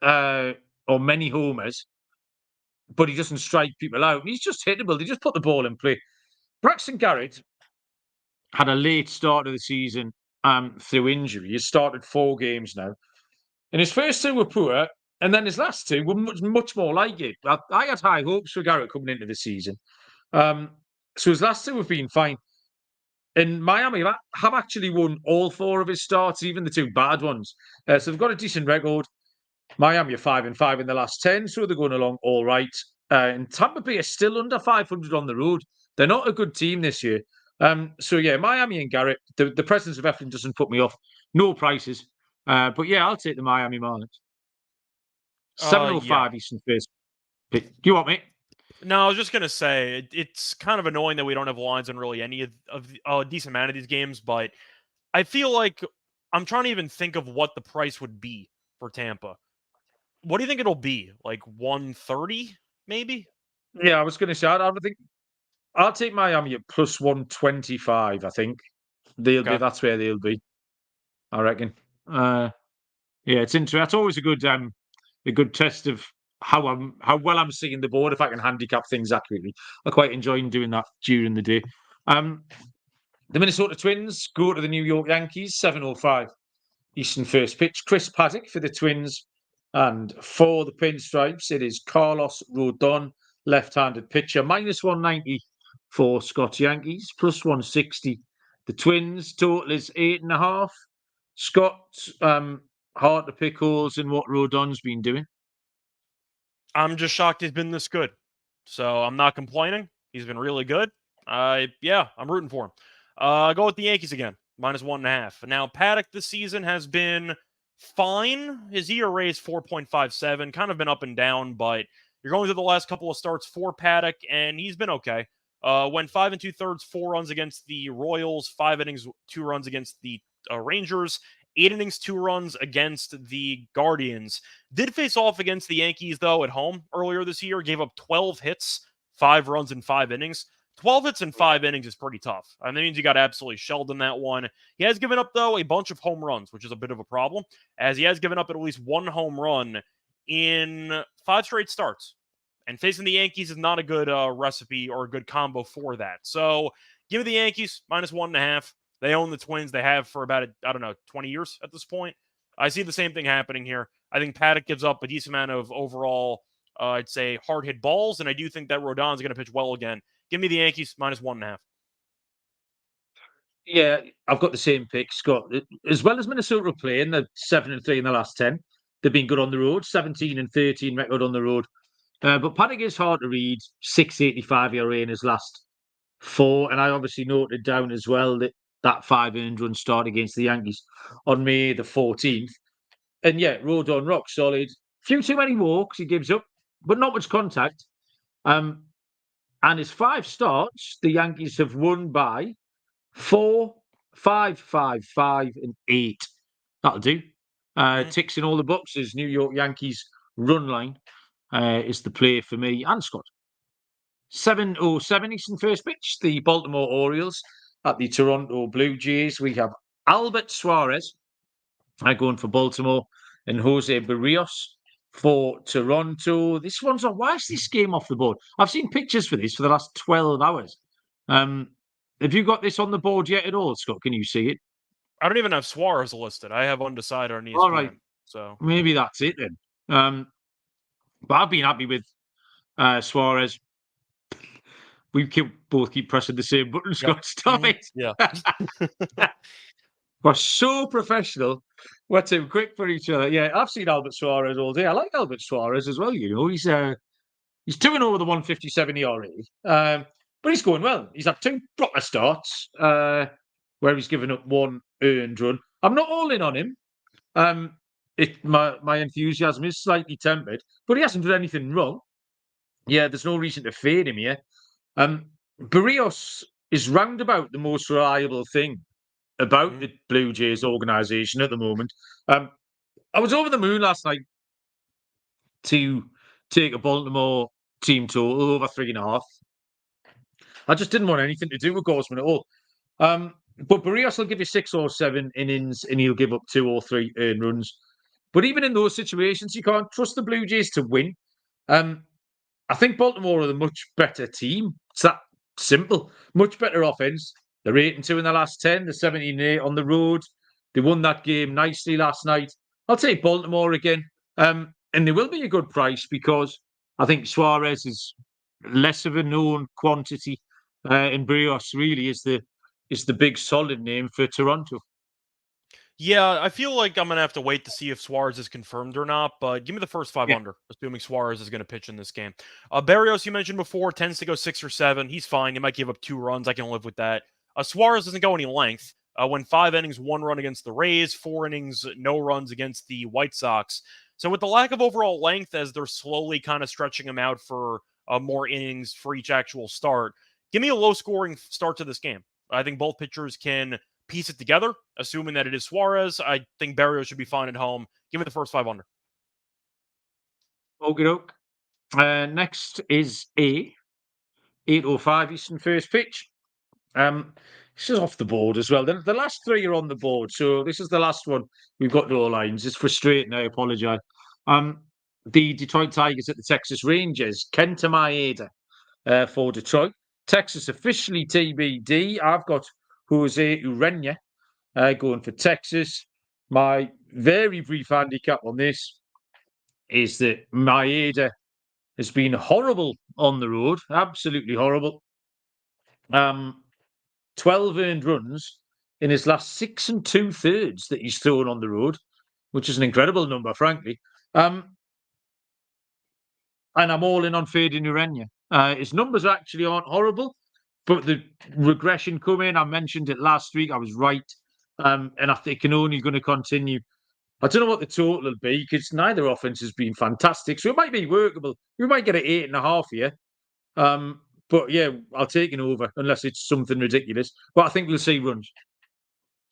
or many homers, but he doesn't strike people out. He's just hittable. They just put the ball in play. Braxton Garrett had a late start of the season through injury. He's started 4 games now. And his first 2 were poor, and then his last 2 were much more like it. I had high hopes for Garrett coming into the season. So his last 2 have been fine. And Miami have actually won all 4 of his starts, even the 2 bad ones. So they've got a decent record. Miami are 5-5 in the last 10, so they're going along all right. And Tampa Bay are still under 500 on the road. They're not a good team this year. So yeah, Miami and Garrett. The presence of Eflin doesn't put me off. No prices. But yeah, I'll take the Miami Marlins. 7:05 Eastern first. Do you want me? No, I was just going to say, it's kind of annoying that we don't have lines on really any of a decent amount of these games, but I feel like I'm trying to even think of what the price would be for Tampa. What do you think it'll be? Like 130, maybe? Yeah, I was going to say, I think I'll take Miami at plus 125, I think. That's where they'll be, I reckon. Yeah, it's interesting. That's always a good a good test of how well I'm seeing the board, if I can handicap things accurately. I quite enjoy doing that during the day. The Minnesota Twins go to the New York Yankees, 7:05 Eastern first pitch. Chris Paddock for the Twins. And for the Pinstripes, it is Carlos Rodon, left-handed pitcher, -190 for Scott's Yankees, +160. The Twins total is 8.5. Scott, hard to pick holes in what Rodon's been doing. I'm just shocked he's been this good. So I'm not complaining. He's been really good. Yeah, I'm rooting for him. Go with the Yankees again, -1.5. Now, Paddock this season has been fine. His ERA is 4.57, kind of been up and down, but you're going through the last couple of starts for Paddock, and he's been okay. Went 5 2/3, 4 runs against the Royals, 5 innings, 2 runs against the Rangers, 8 innings, 2 runs against the Guardians. Did face off against the Yankees, though, at home earlier this year. Gave up 12 hits, 5 runs in 5 innings. 12 hits in 5 innings is pretty tough. That means you got absolutely shelled in that one. He has given up, though, a bunch of home runs, which is a bit of a problem, as he has given up at least 1 home run in 5 straight starts. And facing the Yankees is not a good recipe or a good combo for that. So give me the Yankees, -1.5. They own the Twins. They have for about, 20 years at this point. I see the same thing happening here. I think Paddock gives up a decent amount of overall, I'd say, hard-hit balls, and I do think that Rodon's going to pitch well again. Give me the Yankees, -1.5. Yeah, I've got the same pick, Scott. As well as Minnesota playing, they're 7-3 in the last 10. They've been good on the road, 17-13 record on the road. But Paddock is hard to read, 6.85 ERA in his last 4. And I obviously noted down as well that 5 earned run start against the Yankees on May the 14th. And yeah, Rodon rock solid. Few too many walks he gives up, but not much contact. And his 5 starts, the Yankees have won by 4, 5, 5, 5, and 8. That'll do. Ticks in all the boxes. New York Yankees run line is the play for me and Scott. 7:07 Eastern first pitch. The Baltimore Orioles at the Toronto Blue Jays. We have Albert Suarez going for Baltimore and Jose Barrios for Toronto. This one's on. Why is this game off the board? I've seen pictures for this for the last 12 hours. Have you got this on the board yet at all, Scott? Can you see it? I don't even have Suarez listed. I have undecided on ESPN. All right. So maybe that's it then. But I've been happy with Suarez. We both keep pressing the same button, Scott. Stop it. Yeah. We're so professional. We're too quick for each other. Yeah, I've seen Albert Suarez all day. I like Albert Suarez as well, you know. He's 2-0 with the 157 ERA. But he's going well. He's had 2 proper starts where he's given up 1 earned run. I'm not all in on him. My enthusiasm is slightly tempered, but he hasn't done anything wrong. Yeah, there's no reason to fade him here. Barrios is roundabout the most reliable thing about the Blue Jays organisation at the moment. I was over the moon last night to take a Baltimore team total over 3.5. I just didn't want anything to do with Gosman at all. But Barrios will give you 6 or 7 innings and he'll give up 2 or 3 earned runs. But even in those situations, you can't trust the Blue Jays to win. I think Baltimore are the much better team. It's that simple. Much better offense. They're 8-2 in the last 10. They're 17-8 on the road. They won that game nicely last night. I'll take Baltimore again. And they will be a good price because I think Suarez is less of a known quantity. And Barrios really is the big solid name for Toronto. Yeah, I feel like I'm going to have to wait to see if Suarez is confirmed or not, but give me the first 5 under, assuming Suarez is going to pitch in this game. Barrios, you mentioned before, tends to go 6 or 7. He's fine. He might give up 2 runs. I can live with that. Suarez doesn't go any length. Went 5 innings, 1 run against the Rays, 4 innings, no runs against the White Sox. So with the lack of overall length, as they're slowly kind of stretching him out for more innings for each actual start, give me a low-scoring start to this game. I think both pitchers can piece it together, assuming that it is Suarez. I think Barrios should be fine at home. Give me the first 5 under. Okie doke. Next is 8:05 Eastern first pitch. This is off the board as well. The last 3 are on the board, so this is the last one we've got no lines. It's frustrating. I apologise. the Detroit Tigers at the Texas Rangers. Kenta Maeda for Detroit. Texas officially TBD. I've got Jose Urena going for Texas. My very brief handicap on this is that Maeda has been horrible on the road, absolutely horrible. 12 earned runs in his last 6 2/3 that he's thrown on the road, which is an incredible number, frankly. And I'm all in on fading Urena. His numbers actually aren't horrible, but the regression coming, I mentioned it last week, I was right. And I think it's only going to continue. I don't know what the total will be because neither offense has been fantastic. So it might be workable. We might get an 8.5 here. But yeah, I'll take an over unless it's something ridiculous. But I think we'll see runs.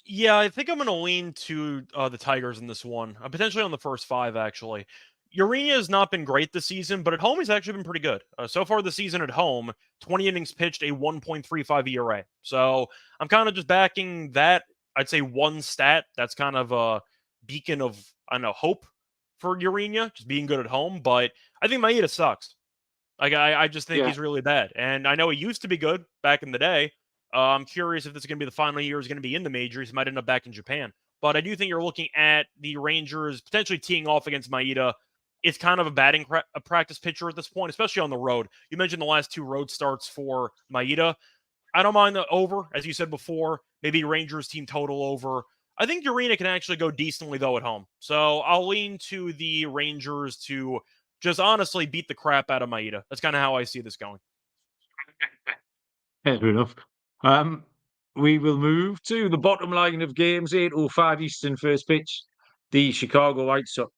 Yeah, I think I'm going to lean to the Tigers in this one, potentially on the first 5, actually. Urena has not been great this season, but at home he's actually been pretty good. So far this season at home, 20 innings pitched, a 1.35 ERA. So I'm kind of just backing that. I'd say one stat that's kind of a beacon of, I don't know, hope for Urena, just being good at home. But I think Maeda sucks. Like, I just think he's really bad. And I know he used to be good back in the day. I'm curious if this is going to be the final year he's going to be in the majors. He might end up back in Japan. But I do think you're looking at the Rangers potentially teeing off against Maeda. It's kind of a batting practice pitcher at this point, especially on the road. You mentioned the last 2 road starts for Maeda. I don't mind the over, as you said before. Maybe Rangers team total over. I think Urena can actually go decently, though, at home. So I'll lean to the Rangers to just honestly beat the crap out of Maeda. That's kind of how I see this going. Fair enough. We will move to the bottom line of games, 8:05 Eastern first pitch. The Chicago White Sox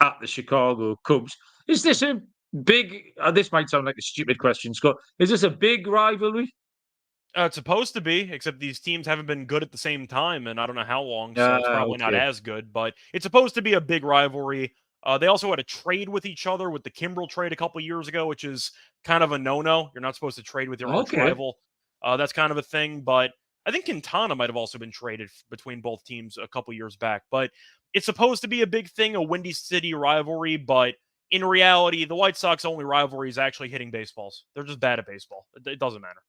at the Chicago Cubs. Is this a big, this might sound like a stupid question, Scott. Is this a big rivalry? It's supposed to be, except these teams haven't been good at the same time, and I don't know how long, so it's probably not as good. But it's supposed to be a big rivalry. They also had a trade with each other with the Kimbrel trade a couple years ago, which is kind of a no-no. You're not supposed to trade with your arch rival. That's kind of a thing. But I think Quintana might have also been traded between both teams a couple years back. But it's supposed to be a big thing, a Windy City rivalry. But in reality, the White Sox only rivalry is actually hitting baseballs. They're just bad at baseball. It doesn't matter.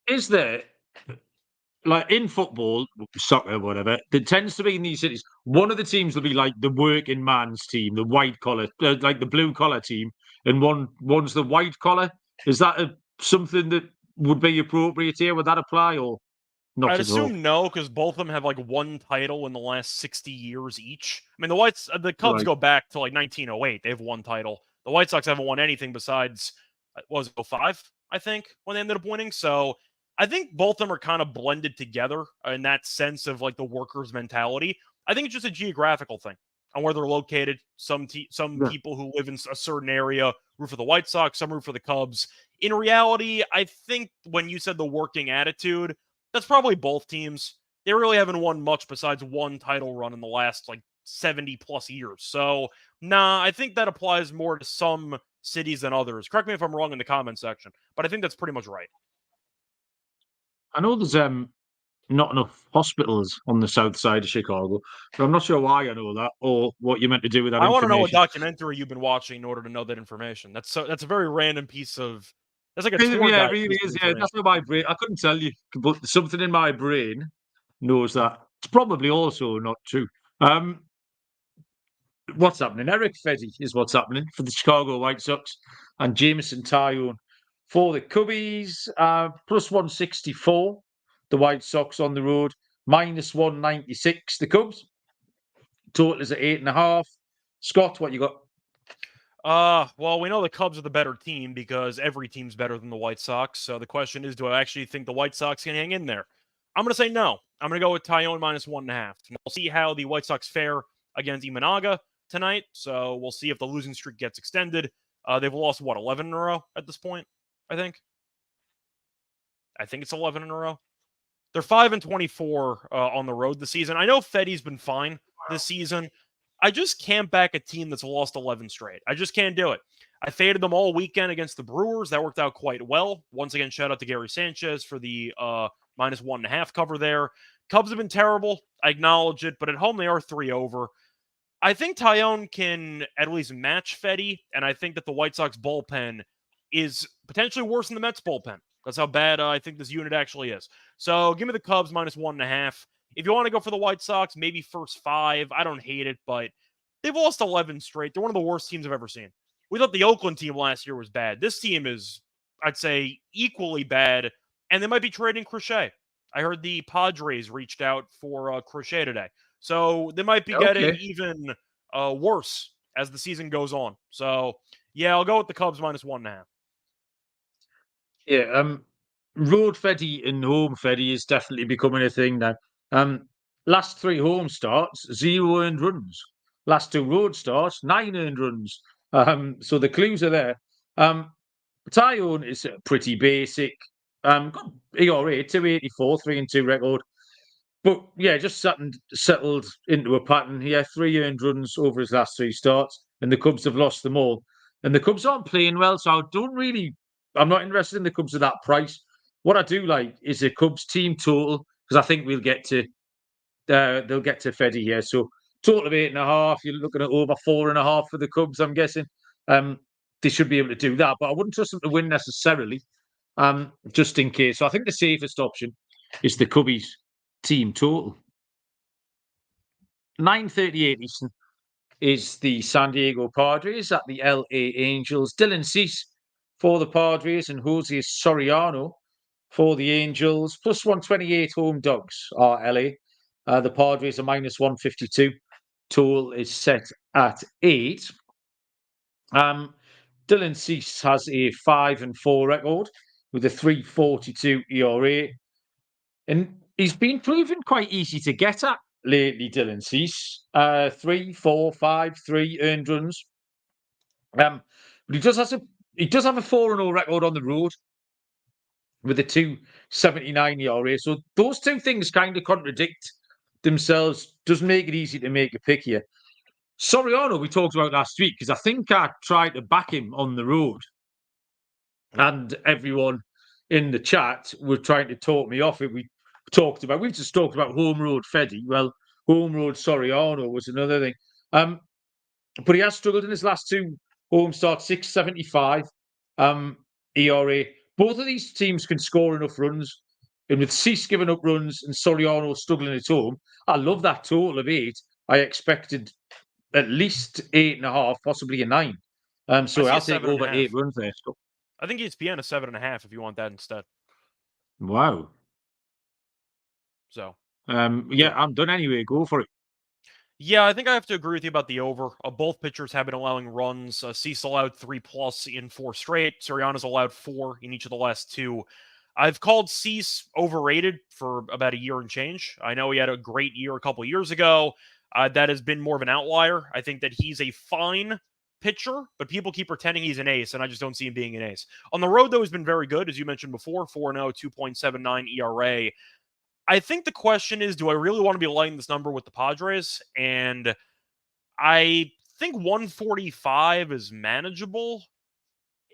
Is there, like in football, soccer, whatever, there tends to be in these cities, one of the teams will be like the working man's team, the white collar, like the blue collar team, and one's the white collar. Is that something that would be appropriate here? Would that apply or not? I'd assume no, because both of them have like one title in the last 60 years each. I mean, the Cubs go back to like 1908. They have one title. The White Sox haven't won anything besides, was it 05, I think, when they ended up winning. So I think both of them are kind of blended together in that sense of like the workers' mentality. I think it's just a geographical thing on where they're located. Some people who live in a certain area root for the White Sox, some root for the Cubs. In reality, I think when you said the working attitude, that's probably both teams. They really haven't won much besides one title run in the last like 70 plus years. So, nah, I think that applies more to some cities than others. Correct me if I'm wrong in the comment section, but I think that's pretty much right. I know there's not enough hospitals on the south side of Chicago, but I'm not sure why I know that or what you meant to do with that I information. want to know what documentary you've been watching in order to know that information. That's a very random piece of. That's like a tour guide. It really is. Yeah, that's what my brain. I couldn't tell you, but something in my brain knows that. It's probably also not true. What's happening? Eric Fedde is what's happening for the Chicago White Sox, and Jameson Taillon for the Cubbies. Plus 164. The White Sox on the road. Minus 196. The Cubs. Total is at 8.5. Scott, what you got? Well, we know the Cubs are the better team because every team's better than the White Sox. So the question is, do I actually think the White Sox can hang in there? I'm going to say no. I'm going to go with Taillon minus 1.5. We'll see how the White Sox fare against Imanaga tonight. So we'll see if the losing streak gets extended. They've lost, 11 in a row at this point, I think. I think it's 11 in a row. They're 5-24 on the road this season. I know Fedde's been fine this season. I just can't back a team that's lost 11 straight. I just can't do it. I faded them all weekend against the Brewers. That worked out quite well. Once again, shout out to Gary Sanchez for the minus 1.5 cover there. Cubs have been terrible. I acknowledge it, but at home they are 3 over. I think Tyone can at least match Fedde, and I think that the White Sox bullpen is potentially worse than the Mets bullpen. That's how bad I think this unit actually is. So give me the Cubs -1.5. If you want to go for the White Sox, maybe first 5. I don't hate it, but they've lost 11 straight. They're one of the worst teams I've ever seen. We thought the Oakland team last year was bad. This team is, I'd say, equally bad, and they might be trading Crochet. I heard the Padres reached out for Crochet today. So they might be getting even worse as the season goes on. So, yeah, I'll go with the Cubs -1.5. Yeah, road Fedde and home Fedde is definitely becoming a thing now. Last 3 home starts, 0 earned runs. Last 2 road starts, 9 earned runs. So the clues are there. Tyone is pretty basic. Got ERA 2.84, 3-2 record. But yeah, just settled into a pattern here. 3 earned runs over his last 3 starts, and the Cubs have lost them all. And the Cubs aren't playing well, so I'm not interested in the Cubs at that price. What I do like is the Cubs team total, because I think they'll get to Fedde here. So total of 8.5. You're looking at over 4.5 for the Cubs, I'm guessing. They should be able to do that, but I wouldn't trust them to win necessarily. Just in case. So I think the safest option is the Cubbies team total. 9:38 Eastern is the San Diego Padres at the LA Angels. Dylan Cease for the Padres and Jose Soriano for the Angels. +128 home dogs are LA. The Padres are -152. Total is set at 8. Dylan Cease has a 5-4 record with a 3.42 ERA. And he's been proven quite easy to get at lately, Dylan Cease. 3, 4, 5, 3 earned runs. But he does have a 4-0 record on the road with a 2.79 ERA. So those two things kind of contradict themselves. Does make it easy to make a pick here. Soriano, we talked about last week, because I think I tried to back him on the road. And everyone in the chat were trying to talk me off it. We've just talked about home road Fedde. Well, home road Soriano was another thing. But he has struggled in his last 2 home starts, 6.75 ERA. Both of these teams can score enough runs. And with Cease giving up runs and Soriano struggling at home, I love that total of 8. I expected at least 8.5, possibly a 9. So I'll take over 8 runs there. So. I think ESPN is 7.5 if you want that instead. Wow. So. Yeah, I'm done anyway. Go for it. Yeah, I think I have to agree with you about the over. Both pitchers have been allowing runs. Cease allowed 3+ in 4 straight. Soriano's allowed 4 in each of the last 2. I've called Cease overrated for about a year and change. I know he had a great year a couple years ago. That has been more of an outlier. I think that he's a fine pitcher, but people keep pretending he's an ace, and I just don't see him being an ace. On the road, though, he's been very good, as you mentioned before, 4-0, 2.79 ERA. I think the question is, do I really want to be laying this number with the Padres? And I think 145 is manageable.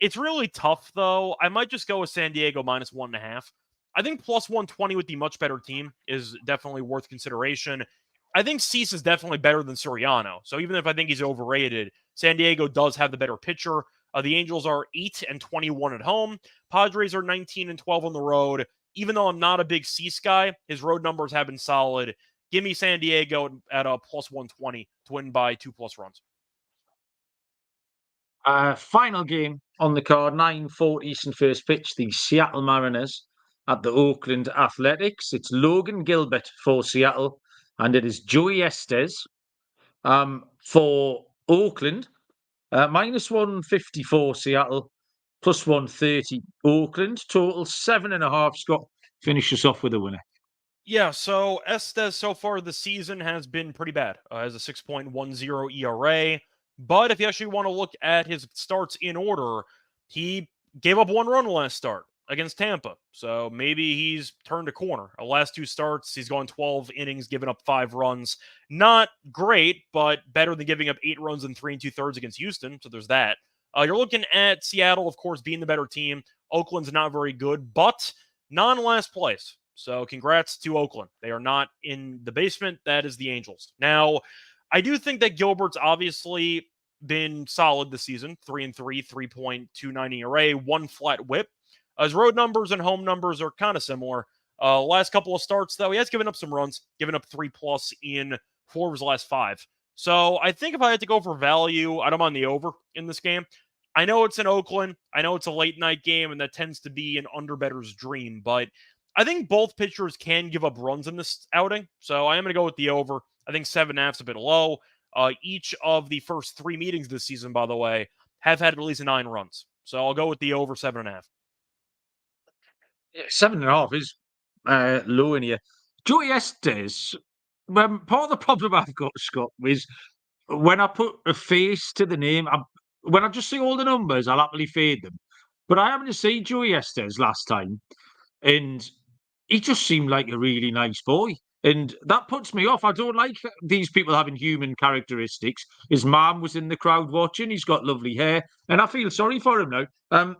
It's really tough, though. I might just go with San Diego -1.5. I think +120 with the much better team is definitely worth consideration. I think Cease is definitely better than Soriano. So even if I think he's overrated, San Diego does have the better pitcher. The Angels are 8-21 at home. Padres are 19-12 on the road. Even though I'm not a big Cease guy, his road numbers have been solid. Give me San Diego at a +120 to win by 2+ runs. Final game on the card, 9:40 Eastern first pitch, the Seattle Mariners at the Oakland Athletics. It's Logan Gilbert for Seattle, and it is Joey Estes for Oakland. -154 Seattle, +130 Oakland. Total 7.5. Scott, finish us off with a winner. Yeah, so Estes so far this season has been pretty bad. Has a 6.10 ERA. But if you actually want to look at his starts in order, he gave up 1 run last start against Tampa. So maybe he's turned a corner. The last 2 starts, he's gone 12 innings, given up 5 runs. Not great, but better than giving up 8 runs in 3 2/3 against Houston. So there's that. You're looking at Seattle, of course, being the better team. Oakland's not very good, but non-last place. So congrats to Oakland. They are not in the basement. That is the Angels. Now, I do think that Gilbert's obviously been solid this season. 3-3, 3.29 ERA, 1 flat whip. His road numbers and home numbers are kind of similar. Last couple of starts, though, he has given up some runs, given up 3+ in 4 of his last 5. So I think if I had to go for value, I don't mind the over in this game. I know it's in Oakland. I know it's a late night game, and that tends to be an underbetter's dream. But I think both pitchers can give up runs in this outing. So I am going to go with the over. I think 7.5 is a bit low. Each of the first 3 meetings this season, by the way, have had at least 9 runs. So I'll go with the over 7.5. Yeah, 7.5 is low in here. Joey Estes, part of the problem I've got, Scott, is when I put a face to the name, when I just see all the numbers, I'll happily fade them. But I happened to see Joey Estes last time, and he just seemed like a really nice boy. And that puts me off. I don't like these people having human characteristics. His mum was in the crowd watching. He's got lovely hair, and I feel sorry for him now.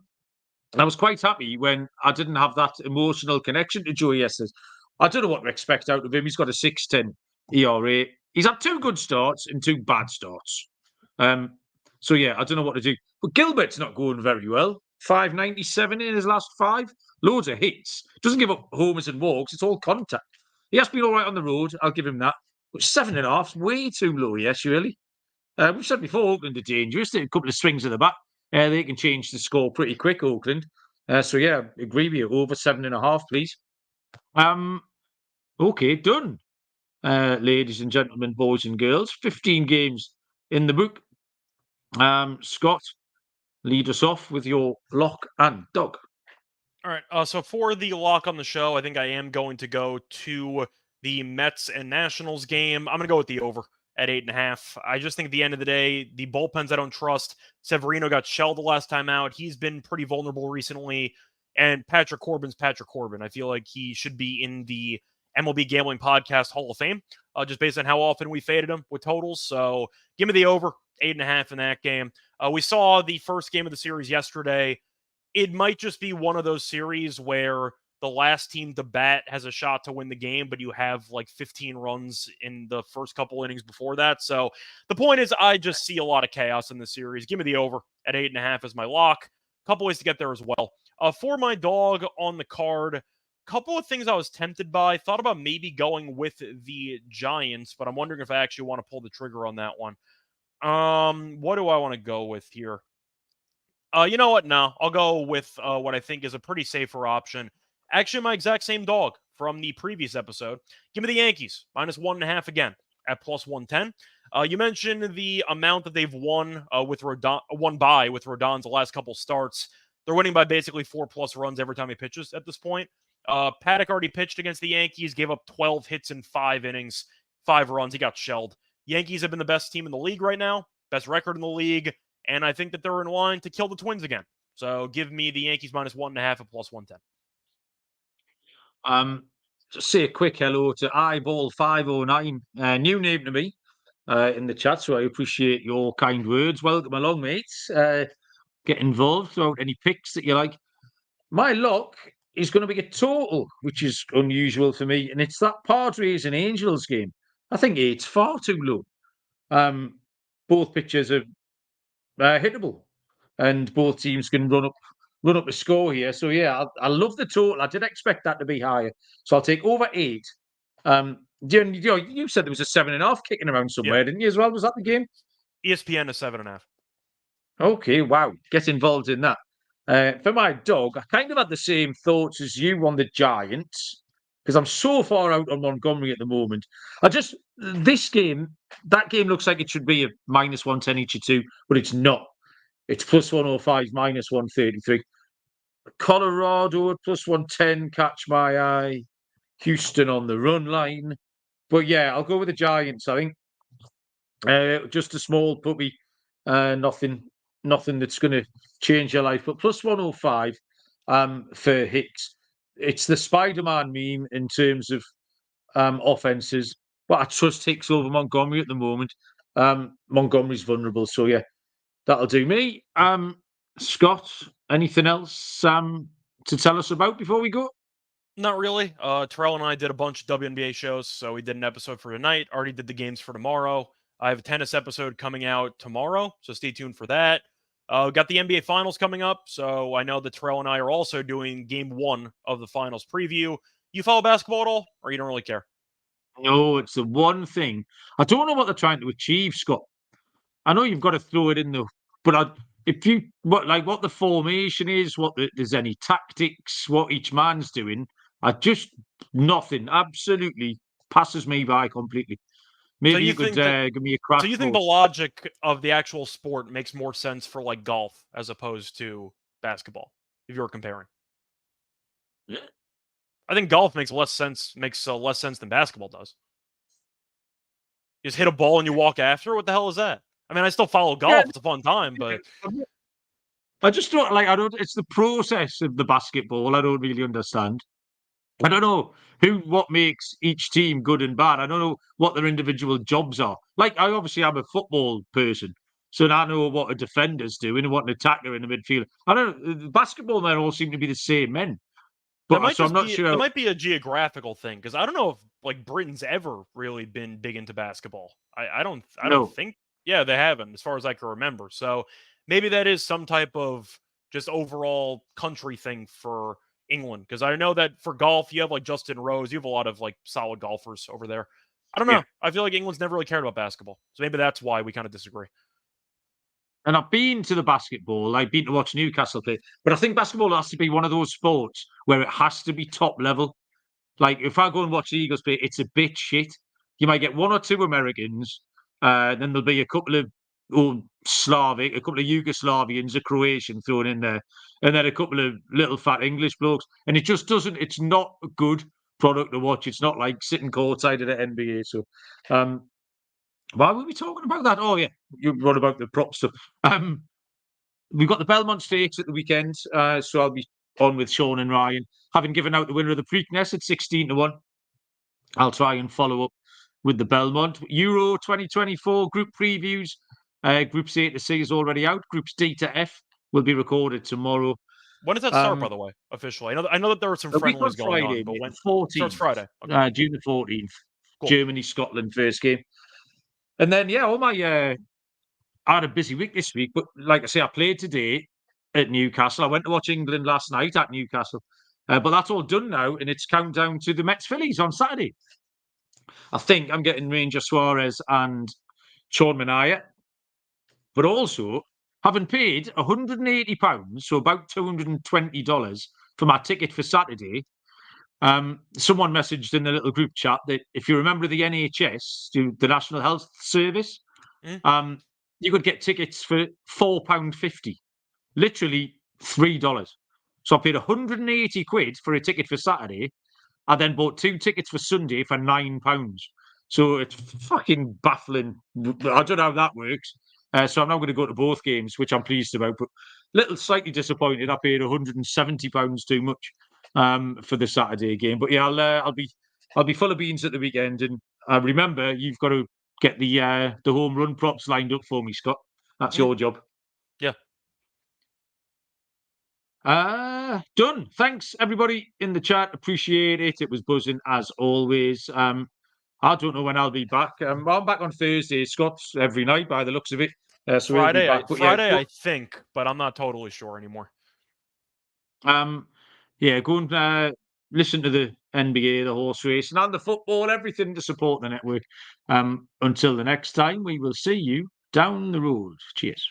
I was quite happy when I didn't have that emotional connection to Joey Estes. I don't know what to expect out of him. He's got a 6.10 ERA. He's had 2 good starts and 2 bad starts. So yeah, I don't know what to do. But Gilbert's not going very well. 5.97 in his last 5. Loads of hits. Doesn't give up homers and walks. It's all contact. He has been all right on the road. I'll give him that. But 7.5 way too low, yes, really. We've said before, Oakland are dangerous. A couple of swings at the bat. They can change the score pretty quick, Oakland. So yeah, agree with you. Over 7.5, please. Okay, done. Ladies and gentlemen, boys and girls, 15 games in the book. Scott, lead us off with your lock and dog. All right. So for the lock on the show, I think I am going to go to the Mets and Nationals game. I'm going to go with the over at 8.5. I just think at the end of the day, the bullpens I don't trust. Severino got shelled the last time out. He's been pretty vulnerable recently. And Patrick Corbin's Patrick Corbin. I feel like he should be in the MLB Gambling Podcast Hall of Fame, just based on how often we faded him with totals. So give me the over, 8.5 in that game. We saw the first game of the series yesterday. It might just be one of those series where the last team to bat has a shot to win the game, but you have like 15 runs in the first couple innings before that. So the point is, I just see a lot of chaos in the series. Give me the over at 8.5 as my lock. Couple ways to get there as well. For my dog on the card, couple of things I was tempted by. Thought about maybe going with the Giants, but I'm wondering if I actually want to pull the trigger on that one. What do I want to go with here? You know what? No, I'll go with what I think is a pretty safer option. Actually, my exact same dog from the previous episode. Give me the Yankees, -1.5 again at +110. You mentioned the amount that they've won with Rodon, won by with Rodon's the last couple starts. They're winning by basically 4+ runs every time he pitches at this point. Paddock already pitched against the Yankees, gave up 12 hits in 5 innings, 5 runs. He got shelled. Yankees have been the best team in the league right now, best record in the league, and I think that they're in line to kill the Twins again. So give me the Yankees -1.5 at +110. Just say a quick hello to Eyeball509, new name to me in the chat, so I appreciate your kind words. Welcome along, mates. Get involved, throw out any picks that you like. My lock is going to be a total, which is unusual for me, and it's that Padres and Angels game. I think it's far too low. Both pitchers are hittable, and both teams can run up a score here. So yeah, I love the total. I did expect that to be higher, so I'll take over 8. You said there was a 7.5 kicking around somewhere, didn't you? As well, was that the game? ESPN is 7.5. Okay, wow, get involved in that. For my dog, I kind of had the same thoughts as you on the Giants because I'm so far out on Montgomery at the moment. That game looks like it should be a -110 each of 2, but it's not. It's +105, -133. Colorado at +110, catch my eye. Houston on the run line. But yeah, I'll go with the Giants, I think. Just a small puppy. Nothing that's going to change your life. But +105 for hits. It's the Spider-Man meme in terms of offenses. But I trust Hicks over Montgomery at the moment. Montgomery's vulnerable. So yeah, that'll do me. Scott, anything else to tell us about before we go? Not really. Terrell and I did a bunch of WNBA shows, so we did an episode for tonight. Already did the games for tomorrow. I have a tennis episode coming out tomorrow, so stay tuned for that. Got the NBA Finals coming up, so I know that Terrell and I are also doing Game 1 of the Finals preview. You follow basketball at all, or you don't really care? No, it's the one thing. I don't know what they're trying to achieve, Scott. I know you've got to throw it in the, but if you what the formation is, there's any tactics, what each man's doing, nothing. Absolutely passes me by completely. Maybe you could give me a crash So you think the course. logic of the actual sport makes more sense for like golf as opposed to basketball, if you're comparing? Yeah. I think golf makes less sense than basketball does. You just hit a ball and you walk after. What the hell is that? I mean, I still follow golf. Yeah. It's a fun time, but I just don't I don't. It's the process of the basketball I don't really understand. I don't know what makes each team good and bad. I don't know what their individual jobs are. Like, I obviously am a football person, so I know what a defender's doing and what an attacker in the midfield. I don't know. Basketball men all seem to be the same men, but so I'm not sure. That might be a geographical thing because I don't know if like Britain's ever really been big into basketball. I don't think. Yeah, they haven't, as far as I can remember. So maybe that is some type of just overall country thing for England, because I know that for golf you have like Justin Rose, you have a lot of like solid golfers over there. I don't know. Yeah. I feel like England's never really cared about basketball, so maybe that's why we kind of disagree. And I've been to the basketball. I've been to watch Newcastle play, but I think basketball has to be one of those sports where it has to be top level. Like, if I go and watch the Eagles play, it's a bit shit. You might get one or two Americans, then there'll be a couple of Slavic, a couple of Yugoslavians, a Croatian thrown in there, and then a couple of little fat English blokes. And it just doesn't, it's not a good product to watch. It's not like sitting courtside at the NBA. So, why were we talking about that? Oh, yeah, you wrote about the prop stuff. We've got the Belmont Stakes at the weekend, so I'll be on with Sean and Ryan. Having given out the winner of the Preakness at 16-1, I'll try and follow up with the Belmont. Euro 2024 group previews. Groups A to C is already out. Groups D to F will be recorded tomorrow. When does that start, by the way, officially? I know that there were some friendlies going on, but when 14th, starts Friday? Okay. June the 14th. Cool. Germany, Scotland, first game. And then, yeah, I had a busy week this week, but like I say, I played today at Newcastle. I went to watch England last night at Newcastle. But that's all done now, and it's countdown to the Mets Phillies on Saturday. I think I'm getting Ranger Suarez and Sean Manaea, but also having paid £180, so about $220 for my ticket for Saturday. Someone messaged in the little group chat that if you remember the NHS, the National Health Service, you could get tickets for £4.50, literally $3. So I paid 180 quid for a ticket for Saturday. I then bought 2 tickets for Sunday for £9. So it's fucking baffling. I don't know how that works. So I'm now going to go to both games, which I'm pleased about, but slightly disappointed. I paid £170 too much for the Saturday game. But yeah, I'll be full of beans at the weekend. And remember, you've got to get the home run props lined up for me, Scott. That's your job. Yeah. Done. Thanks, everybody in the chat. Appreciate it. It was buzzing as always. I don't know when I'll be back. I'm back on Thursday, Scott, every night by the looks of it. So Friday, we'll be back. Friday, I think, but I'm not totally sure anymore. Yeah, go and listen to the NBA, the horse racing, and the football, everything to support the network. Until the next time, we will see you down the road. Cheers.